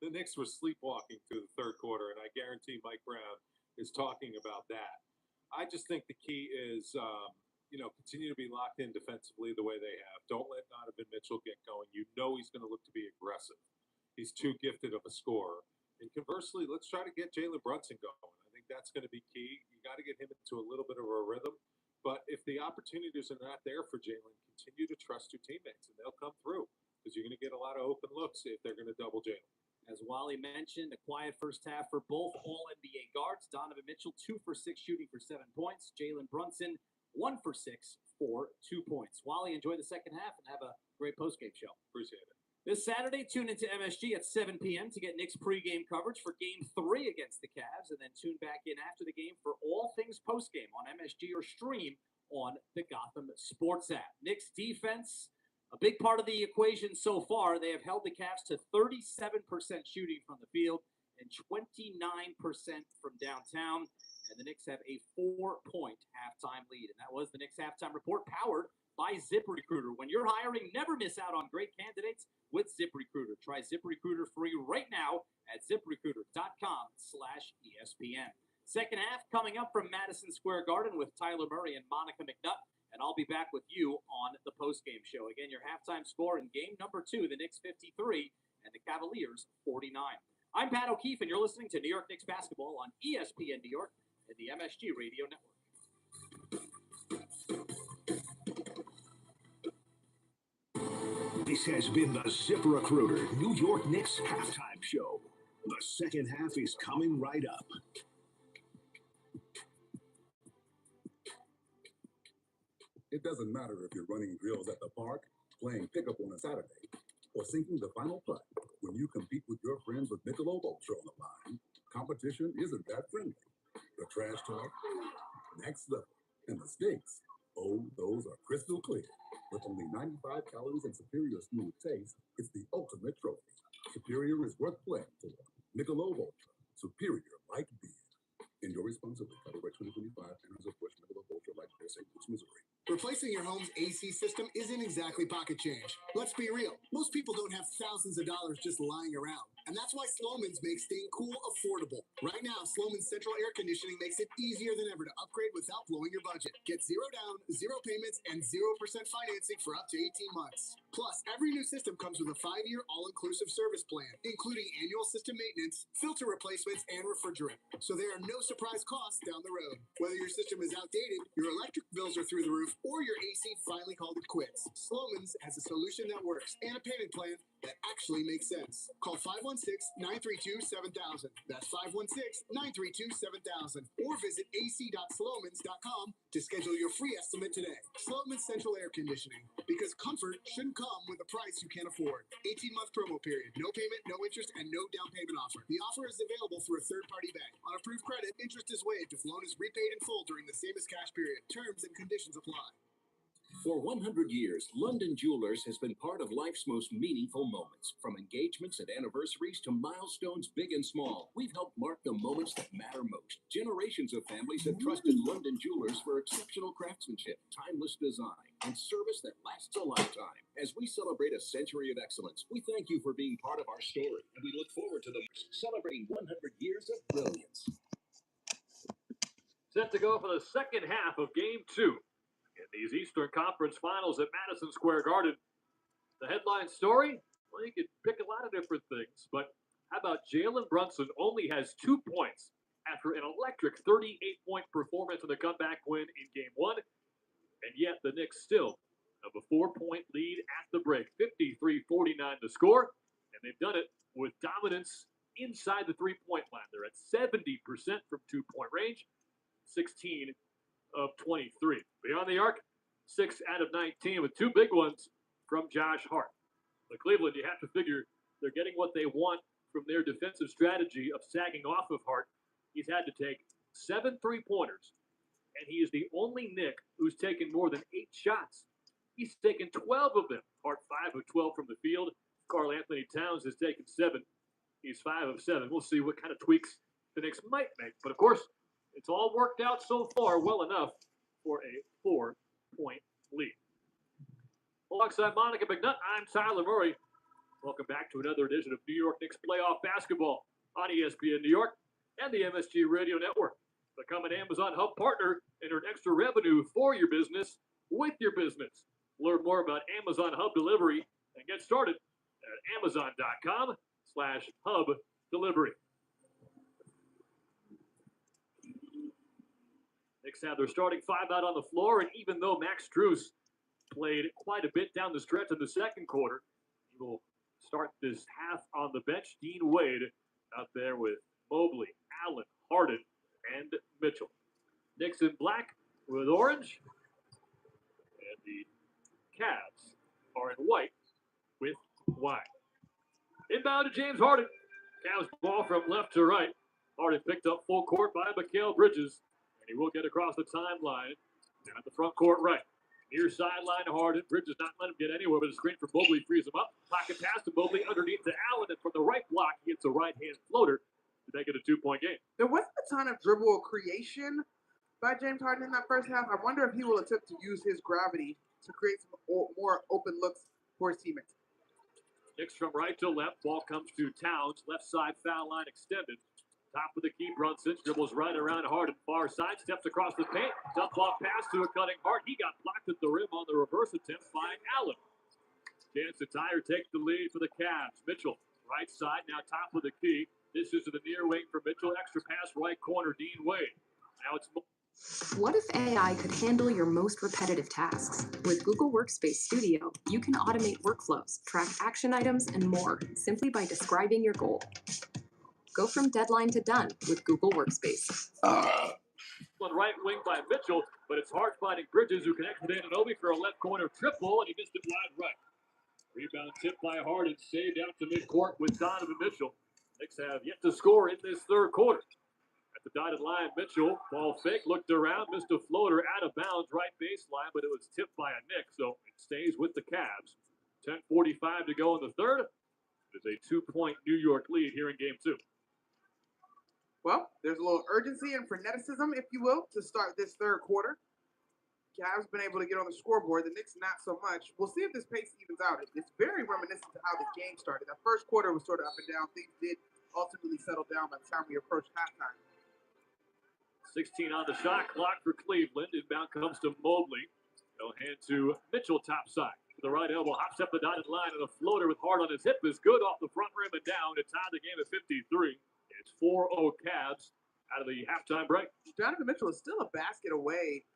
The Knicks were sleepwalking through the third quarter, and I guarantee Mike Brown is talking about that. I just think the key is, continue to be locked in defensively the way they have. Don't let Donovan Mitchell get going. You know he's going to look to be aggressive. He's too gifted of a scorer. And conversely, let's try to get Jalen Brunson going. I think that's going to be key. You got to get him into a little bit of a rhythm. But if the opportunities are not there for Jalen, continue to trust your teammates, and they'll come through because you're going to get a lot of open looks if they're going to double Jalen. As Wally mentioned, a quiet first half for both All-NBA guards. Donovan Mitchell, 2 for 6 shooting for 7 points. Jalen Brunson, 1 for 6 for 2 points. Wally, enjoy the second half and have a great postgame show. Appreciate it. This Saturday, tune into MSG at 7 p.m. to get Knicks pregame coverage for Game 3 against the Cavs, and then tune back in after the game for all things postgame on MSG or stream on the Gotham Sports app. Knicks defense, a big part of the equation so far. They have held the Cavs to 37% shooting from the field and 29% from downtown, and the Knicks have a 4-point halftime lead. And that was the Knicks halftime report powered by ZipRecruiter. When you're hiring, never miss out on great candidates with ZipRecruiter. Try ZipRecruiter free right now at ZipRecruiter.com/ESPN. Second half coming up from Madison Square Garden with Tyler Murray and Monica McNutt. And I'll be back with you on the postgame show. Again, your halftime score in game number 2, the Knicks 53 and the Cavaliers 49. I'm Pat O'Keefe, and you're listening to New York Knicks basketball on ESPN New York and the MSG Radio Network. This has been the ZipRecruiter New York Knicks halftime show. The second half is coming right up. It doesn't matter if you're running drills at the park, playing pickup on a Saturday, or sinking the final putt. When you compete with your friends with Michelob Ultra on the line, competition isn't that friendly. The trash talk, next level, and the stakes, oh, those are crystal clear. With only 95 calories and superior smooth taste, it's the ultimate trophy. Superior is worth playing for. Michelob Ultra, superior light beer. Enjoy responsibly. Copyright 2025. Anheuser-Busch Michelob Ultra Light Beer, St. Louis, Missouri. Replacing your home's AC system isn't exactly pocket change. Let's be real. Most people don't have thousands of dollars just lying around. And that's why Sloman's makes staying cool affordable. Right now, Sloman's central air conditioning makes it easier than ever to upgrade without blowing your budget. Get 0 down, 0 payments, and 0% financing for up to 18 months. Plus, every new system comes with a 5-year all-inclusive service plan, including annual system maintenance, filter replacements, and refrigerant. So there are no surprise costs down the road. Whether your system is outdated, your electric bills are through the roof, or your AC finally called it quits, Sloman's has a solution that works and a payment plan that actually makes sense. Call 516-932-7000. That's 516-932-7000. Or visit ac.slomans.com to schedule your free estimate today. Sloman's Central Air Conditioning. Because comfort shouldn't come with a price you can't afford. 18-month promo period. No payment, no interest, and no down payment offer. The offer is available through a third-party bank. On approved credit, interest is waived if loan is repaid in full during the same as cash period. Terms and conditions apply. For 100 years, London Jewelers has been part of life's most meaningful moments. From engagements and anniversaries to milestones big and small, we've helped mark the moments that matter most. Generations of families have trusted London Jewelers for exceptional craftsmanship, timeless design, and service that lasts a lifetime. As we celebrate a century of excellence, we thank you for being part of our story, and we look forward to celebrating 100 years of brilliance. Set to go for the second half of Game 2 in these Eastern Conference Finals at Madison Square Garden. The headline story? Well, you could pick a lot of different things, but how about Jalen Brunson only has 2 points after an electric 38-point performance in the comeback win in Game 1, and yet the Knicks still have a 4-point lead at the break, 53-49 to score, and they've done it with dominance inside the three-point line. They're at 70% from two-point range, 16 of 23. Beyond the arc, 6 out of 19 with 2 big ones from Josh Hart. The Cleveland, you have to figure they're getting what they want from their defensive strategy of sagging off of Hart. He's had to take 7 3-pointers, and he is the only Knick who's taken more than 8 shots. He's taken 12 of them. Hart 5 of 12 from the field. Karl Anthony Towns has taken 7. He's 5 of 7. We'll see what kind of tweaks the Knicks might make. But of course, it's all worked out so far well enough for a 4-point lead. Alongside Monica McNutt, I'm Tyler Murray. Welcome back to another edition of New York Knicks playoff basketball on ESPN New York and the MSG Radio Network. Become an Amazon Hub partner and earn extra revenue for your business with your business. Learn more about Amazon Hub delivery and get started at amazon.com/hub delivery. Knicks have their starting 5 out on the floor, and even though Max Strus played quite a bit down the stretch in the second quarter, he will start this half on the bench. Dean Wade out there with Mobley, Allen, Harden, and Mitchell. Knicks in black with orange, and the Cavs are in white with white. Inbound to James Harden. Cavs ball from left to right. Harden picked up full court by Mikal Bridges. And he will get across the timeline down at the front court right. Near sideline to Harden. Bridges not let him get anywhere, but the screen for Mobley frees him up. Pocket pass to Mobley underneath to Allen. And from the right block, he hits a right-hand floater to make it a 2-point game. There wasn't a ton of dribble creation by James Harden in that first half. I wonder if he will attempt to use his gravity to create some more open looks for his teammates. Knicks from right to left. Ball comes to Towns. Left side foul line extended. Top of the key, Brunson dribbles right around Harden. Far side, steps across the paint. Dump off pass to a cutting Hart. He got blocked at the rim on the reverse attempt by Allen. Chance to tie or take the lead for the Cavs. Mitchell, right side, now top of the key. This is to the near wing for Mitchell. Extra pass, right corner, Dean Wade. Now it's... What if AI could handle your most repetitive tasks? With Google Workspace Studio, you can automate workflows, track action items, and more simply by describing your goal. Go from deadline to done with Google Workspace. On right wing by Mitchell, but it's hard finding Bridges, who connects with Anunoby for a left corner triple, and he missed it wide right. Rebound tip by Harden, saved out to midcourt with Donovan Mitchell. Knicks have yet to score in this third quarter. At the dotted line. Mitchell, ball fake, looked around, missed a floater out of bounds, right baseline, but it was tipped by a Nick, so it stays with the Cavs. 10:45 to go in the third. It is a 2-point New York lead here in game 2. Well, there's a little urgency and freneticism, if you will, to start this third quarter. Cavs been able to get on the scoreboard. The Knicks not so much. We'll see if this pace evens out. It's very reminiscent to how the game started. That first quarter was sort of up and down. Things did ultimately settle down by the time we approached halftime. 16 on the shot clock for Cleveland. Inbound comes to Mobley. They'll hand to Mitchell top side. The right elbow hops up the dotted line, and a floater with Hart on his hip is good off the front rim and down to tie the game at 53. It's 4-0 Cavs out of the halftime break. Donovan Mitchell is still a basket away,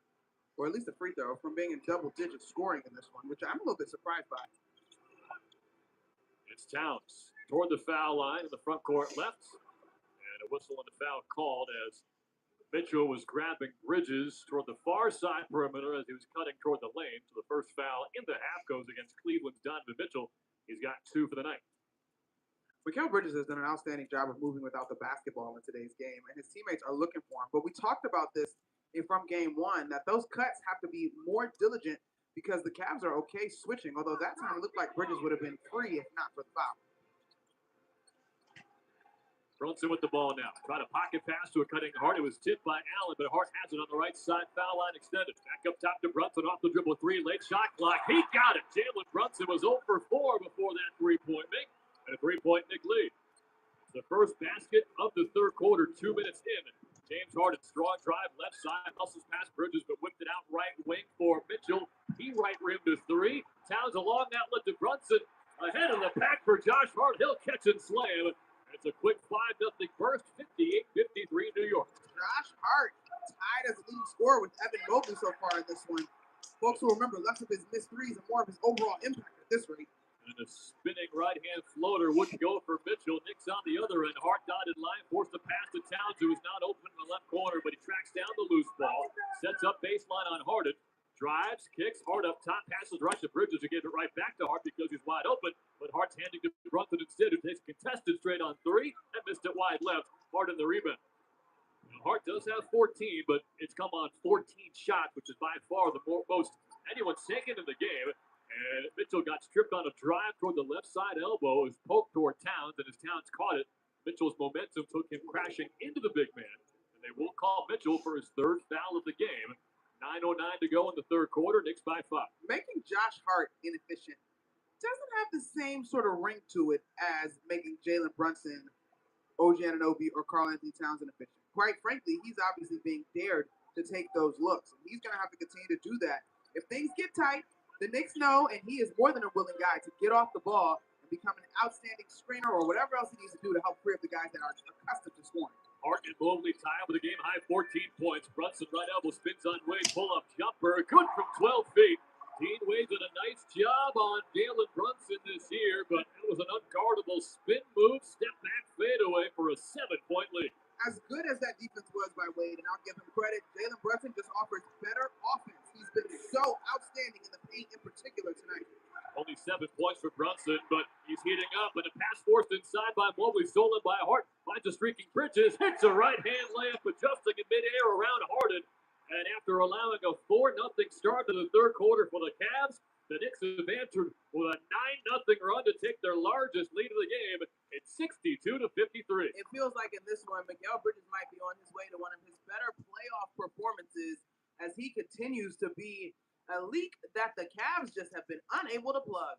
or at least a free throw, from being in double-digit scoring in this one, which I'm a little bit surprised by. It's Towns toward the foul line in the front court left, and a whistle and a foul called as Mitchell was grabbing Bridges toward the far side perimeter as he was cutting toward the lane. So the first foul in the half goes against Cleveland's Donovan Mitchell. He's got 2 for the night. Mikal Bridges has done an outstanding job of moving without the basketball in today's game, and his teammates are looking for him. But we talked about this from game 1, that those cuts have to be more diligent because the Cavs are okay switching, although that time it looked like Bridges would have been free if not for the foul. Brunson with the ball now. Trying to pocket pass to a cutting Hart. It was tipped by Allen, but Hart has it on the right side. Foul line extended. Back up top to Brunson off the dribble 3. Late shot clock. He got it. Jalen Brunson was 0 for 4 before that 3-point make. And a 3-point Nick lead. The first basket of the third quarter, 2 minutes in. James Harden, strong drive, left side, hustles past Bridges, but whipped it out right wing for Mitchell. He right rimmed to 3. Towns along outlet to Brunson. Ahead of the pack for Josh Hart. He'll catch and slam. It's a quick 5-0 burst, 58-53 New York. Josh Hart tied as the leading scorer with Evan Mobley so far in this one. Folks will remember less of his missed threes and more of his overall impact at this rate. And a spinning right-hand floater wouldn't go for Mitchell. Nick's on the other end. Hart dotted line, forced the pass to Towns, who is not open in the left corner, but he tracks down the loose ball. Sets up baseline on Harden. Drives, kicks, Hart up top, passes right to Bridges, who gave it right back to Hart because he's wide open. But Hart's handing to Brunson instead, who takes contested straight on 3 and missed it wide left. Hart in the rebound. Now, Hart does have 14, but it's come on 14 shots, which is by far the most anyone's taken in the game. And Mitchell got stripped on a drive toward the left side elbow. It was poked toward Towns, and as Towns caught it, Mitchell's momentum took him crashing into the big man. And they will call Mitchell for his 3rd foul of the game. 9:09 to go in the third quarter. Knicks by 5. Making Josh Hart inefficient doesn't have the same sort of ring to it as making Jalen Brunson, OG Anunoby, or Karl Anthony Towns inefficient. Quite frankly, he's obviously being dared to take those looks. And he's going to have to continue to do that. If things get tight, the Knicks know, and he is more than a willing guy to get off the ball and become an outstanding screener or whatever else he needs to do to help free up the guys that are accustomed to scoring. Hart and Mobley tie up with a game-high 14 points. Brunson right elbow spins on Wade. Pull-up jumper. Good from 12 feet. Dean Wade did a nice job on Jalen Brunson this year, but it was an unguardable spin move, step-back fadeaway for a 7-point lead. As good as that defense was by Wade, and I'll give him credit, Jalen Brunson just offers better offense. He's been so outstanding in the paint in particular tonight. Only 7 points for Brunson, but he's heating up. And a pass forced inside by Mobley, stolen by Hart. Finds a streaking Bridges, hits a right-hand layup, adjusting in midair around Harden. And after allowing a 4-0 start to the third quarter for the Cavs, the Knicks have answered with a 9-0 run to take their largest lead of the game. It's 62-53. It feels like in this one, Mikal Bridges might be on his way to one of his better playoff performances as he continues to be a leak that the Cavs just have been unable to plug.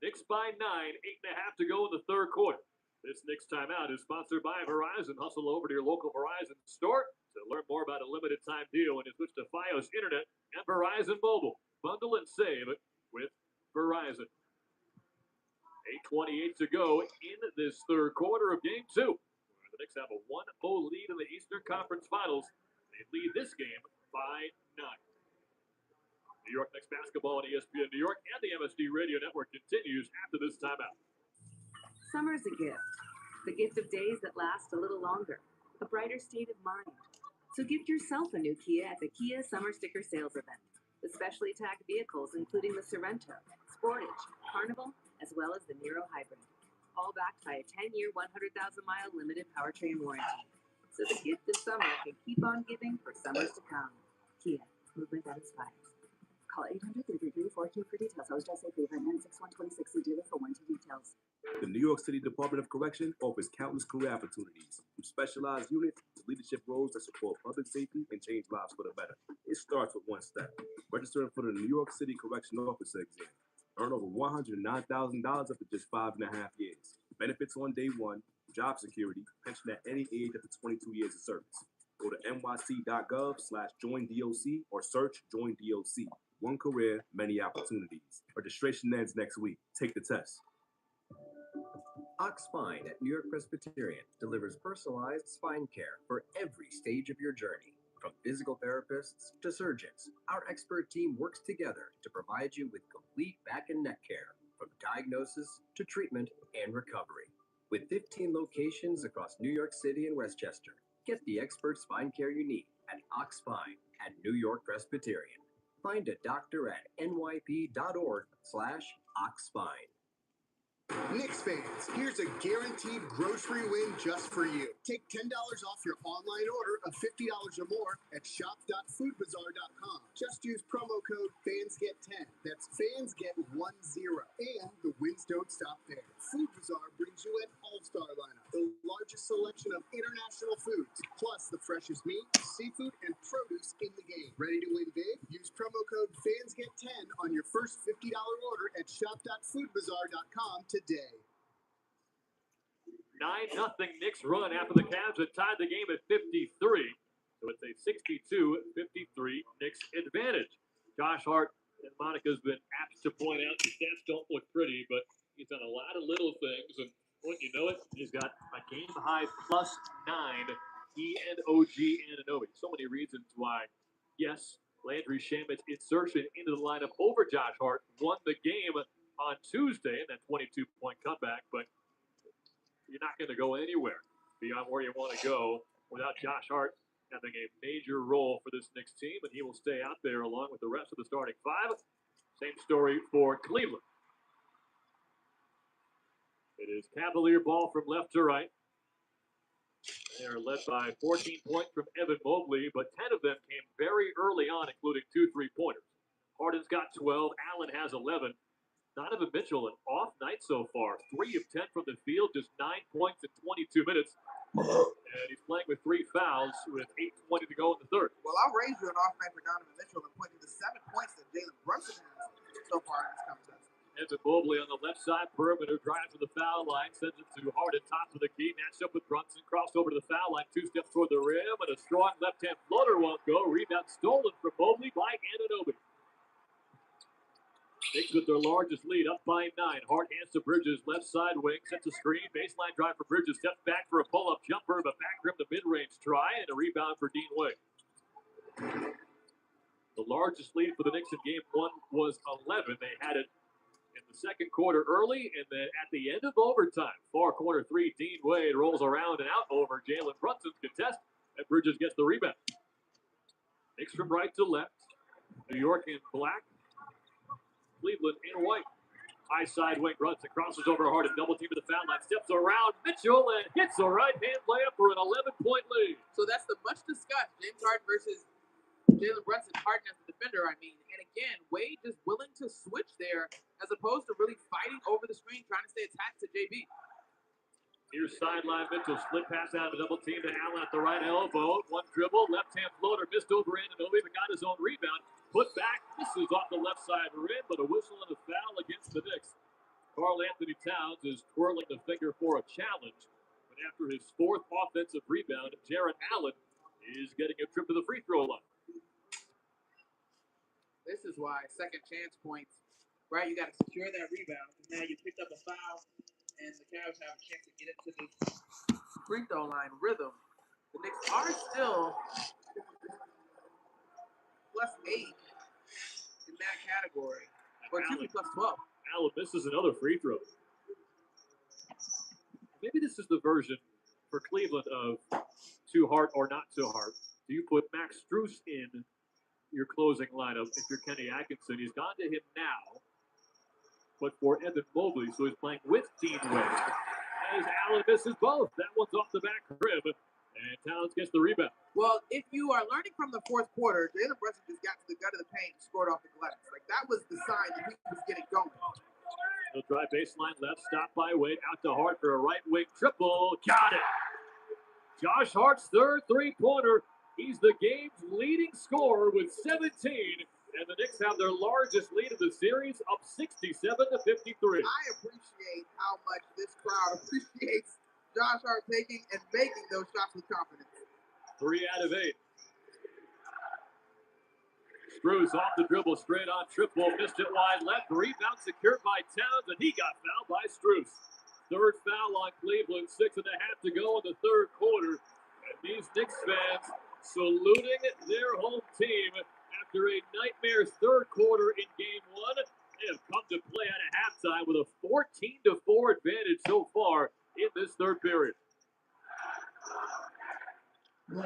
Knicks by 9, 8.5 to go in the third quarter. This Knicks timeout is sponsored by Verizon. Hustle over to your local Verizon store to learn more about a limited time deal when you switch to Fios Internet and Verizon Mobile. Bundle and save with Verizon. 8:28 to go in this third quarter of game 2. The Knicks have a 1-0 lead in the Eastern Conference Finals. They lead this game by 9. New York Knicks basketball on ESPN New York and the MSD Radio Network continues after this timeout. Summer's a the gift of days that last a little longer, a brighter state of mind. So gift yourself a new Kia at the Kia Summer Sticker Sales Event. The specially tagged vehicles, including the Sorrento, Sportage, Carnival, as well as the Niro Hybrid. All backed by a 10-year, 100,000-mile limited powertrain warranty. so the gift this summer can keep on giving for summers to come. Kia, movement that inspires. Call 800-333-4Q for details. OHSA Cleveland 96126. See dealer for warranty details. The New York City Department of Correction offers countless career opportunities, from specialized units to leadership roles that support public safety and change lives for the better. It starts with one step: registering for the New York City Correctional Officer exam. Earn over $109,000 after just 5.5 years. Benefits on day one, job security, pension at any age up to 22 years of service. Go to nyc.gov/joinDOC or search Join DOC. One career, many opportunities. Registration ends next week. Take the test. Ox Spine at New York Presbyterian delivers personalized spine care for every stage of your journey. From physical therapists to surgeons, our expert team works together to provide you with complete back and neck care, from diagnosis to treatment and recovery. With 15 locations across New York City and Westchester, get the expert spine care you need at Ox Spine at New York Presbyterian. Find a doctor at nyp.org/oxspine. Knicks fans, here's a guaranteed grocery win just for you. Take $10 off your online order of $50 or more at shop.foodbazaar.com. Just use promo code FANSGET10. That's FANSGET10. And the wins don't stop there. Food Bazaar brings you an all-star lineup, the largest selection of international foods, plus the freshest meat, seafood, and produce in the game. Ready to win big? Use promo code FANSGET10 on your first $50 order at shop.foodbazaar.com today. 9-0 Knicks run after the Cavs had tied the game at 53. So it's a 62-53 Knicks advantage. Josh Hart and Monica's been apt to point out the stats don't look pretty, but he's done a lot of little things, and wouldn't you know it, he's got a game-high +9. He and OG Anunoby. So many reasons why, yes, Landry Shamit's insertion into the lineup over Josh Hart won the game on Tuesday in that 22-point comeback, but you're not going to go anywhere beyond where you want to go without Josh Hart having a major role for this Knicks team, and he will stay out there along with the rest of the starting five. Same story for Cleveland. It is Cavalier ball from left to right. They are led by 14 points from Evan Mobley, but 10 of them came very early on, including 2 3-pointers. Harden's got 12. Allen has 11. Donovan Mitchell, an off night so far. 3 of 10 from the field, just 9 points in 22 minutes. And he's playing with 3 fouls with 8:20 to go in the third. Well, I'll raise you an off night for Donovan Mitchell and point to the 7 points that Jalen Brunson has so far in this contest. Evan Mobley on the left side, perimeter, drives to the foul line, sends it to Harden, top of the key, matched up with Brunson, crossed over to the foul line, 2 steps toward the rim, and a strong left-hand floater won't go. Rebound stolen from Mobley by Anunoby. Knicks with their largest lead, up by 9. Hart hands to Bridges, left side wing, sets a screen, baseline drive for Bridges, steps back for a pull-up jumper, but back rim to mid-range try, and a rebound for Dean Wade. The largest lead for the Knicks in game 1 was 11. They had it in the second quarter early, and then at the end of overtime, far corner 3, Dean Wade rolls around and out over Jalen Brunson's contest, and Bridges gets the rebound. Knicks from right to left. New York in black. Cleveland in white. High side wing, Brunson crosses over Harden, double team to the foul line, steps around Mitchell and hits a right-hand layup for an 11-point lead. So that's the much discussed James Harden versus Jalen Brunson. Harden as the defender, I mean. And again, Wade just willing to switch there as opposed to really fighting over the screen, trying to stay attached to JB. Here's sideline Mitchell, split pass out of the double team to Allen at the right elbow. 1 dribble, left-hand floater, missed over Anunoby, but got his own rebound. Put back, misses off the left side rim, but a whistle and a foul against the Knicks. Karl Anthony Towns is twirling the finger for a challenge, but after his 4th offensive rebound, Jarrett Allen is getting a trip to the free throw line. This is why second chance points, right? You got to secure that rebound. Now you picked up a foul, and the Cavs have a chance to get into this free throw line rhythm. The Knicks are still +8 in that category, or excuse me, +12. Allen misses another free throw. Maybe this is the version for Cleveland of too hard or not too hard. Do you put Max Strus in your closing lineup if you're Kenny Atkinson? He's gone to him now, but for Evan Mobley, so he's playing with Dean Wade. As Allen misses both. That one's off the back rim, And Towns gets the rebound. Well, if you are learning from the fourth quarter, Jalen Brunson just got to the gut of the paint and scored off the glass. Like, that was the sign that he was getting going. He'll drive baseline left, stop by Wade, out to Hart for a right wing triple. Got it. Josh Hart's third three-pointer. He's the game's leading scorer with 17, and the Knicks have their largest lead of the series, up 67-53. I appreciate how much this crowd appreciates Josh Hart taking and making those shots with confidence. 3 out of 8. Strus off the dribble, straight on triple, missed it wide left, rebound secured by Towns, and he got fouled by Strus. Third foul on Cleveland, 6.5 to go in the third quarter. And these Knicks fans saluting their home team after a nightmare third quarter in game 1. They have come to play at a halftime with a 14-4 advantage so far in this third period. 14-0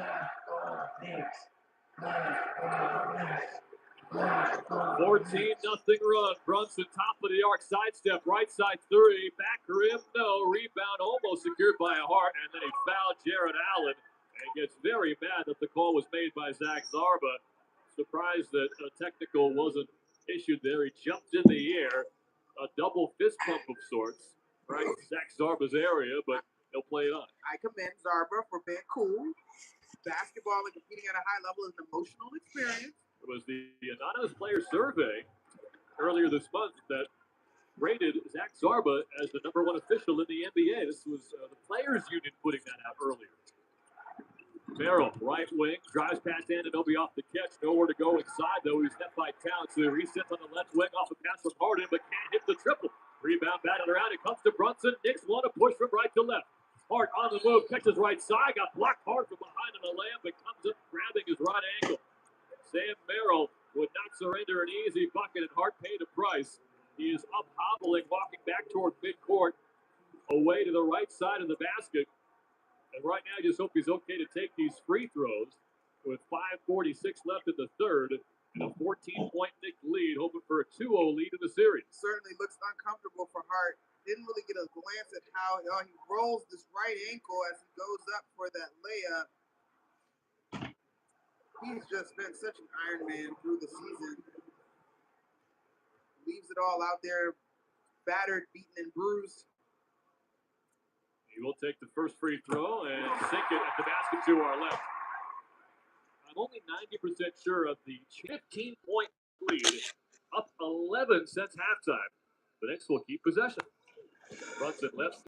run. Brunson, top of the arc, sidestep, right side three, back rim, no. Rebound almost secured by a Hart, and then he fouled Jared Allen and gets very mad that the call was made by Zach Zarba. Surprised that a technical wasn't issued there. He jumped in the air, a double fist pump of sorts, right? Zach Zarba's area, but he'll play it on. I commend Zarba for being cool. Basketball and competing at a high level is an emotional experience. It was the anonymous player survey earlier this month that rated Zach Zarba as the #1 official in the NBA. This was the Players Union putting that out earlier. Merrill, right wing, drives past Anunoby off the catch. Nowhere to go inside, though. He's met by Towns, so he resets on the left wing off a pass from Harden, but can't hit the triple. Rebound batted around. It comes to Brunson. Knicks want to push from right to left. Hart on the move, catches right side, got blocked hard from behind on the layup, but comes up grabbing his right ankle. Sam Merrill would not surrender an easy bucket, and Hart paid a price. He is up hobbling, walking back toward midcourt, away to the right side of the basket. And right now, I just hope he's okay to take these free throws with 5:46 left in the third and a 14-point Knicks lead, hoping for a 2-0 lead in the series. Certainly looks uncomfortable for Hart. Didn't really get a glance at how he rolls this right ankle as he goes up for that layup. He's just been such an Iron Man through the season. Leaves it all out there, battered, beaten, and bruised. He will take the first free throw and sink it at the basket to our left. I'm only 90% sure of the 15-point lead, up 11 since halftime. The Knicks will keep possession. Brunson left.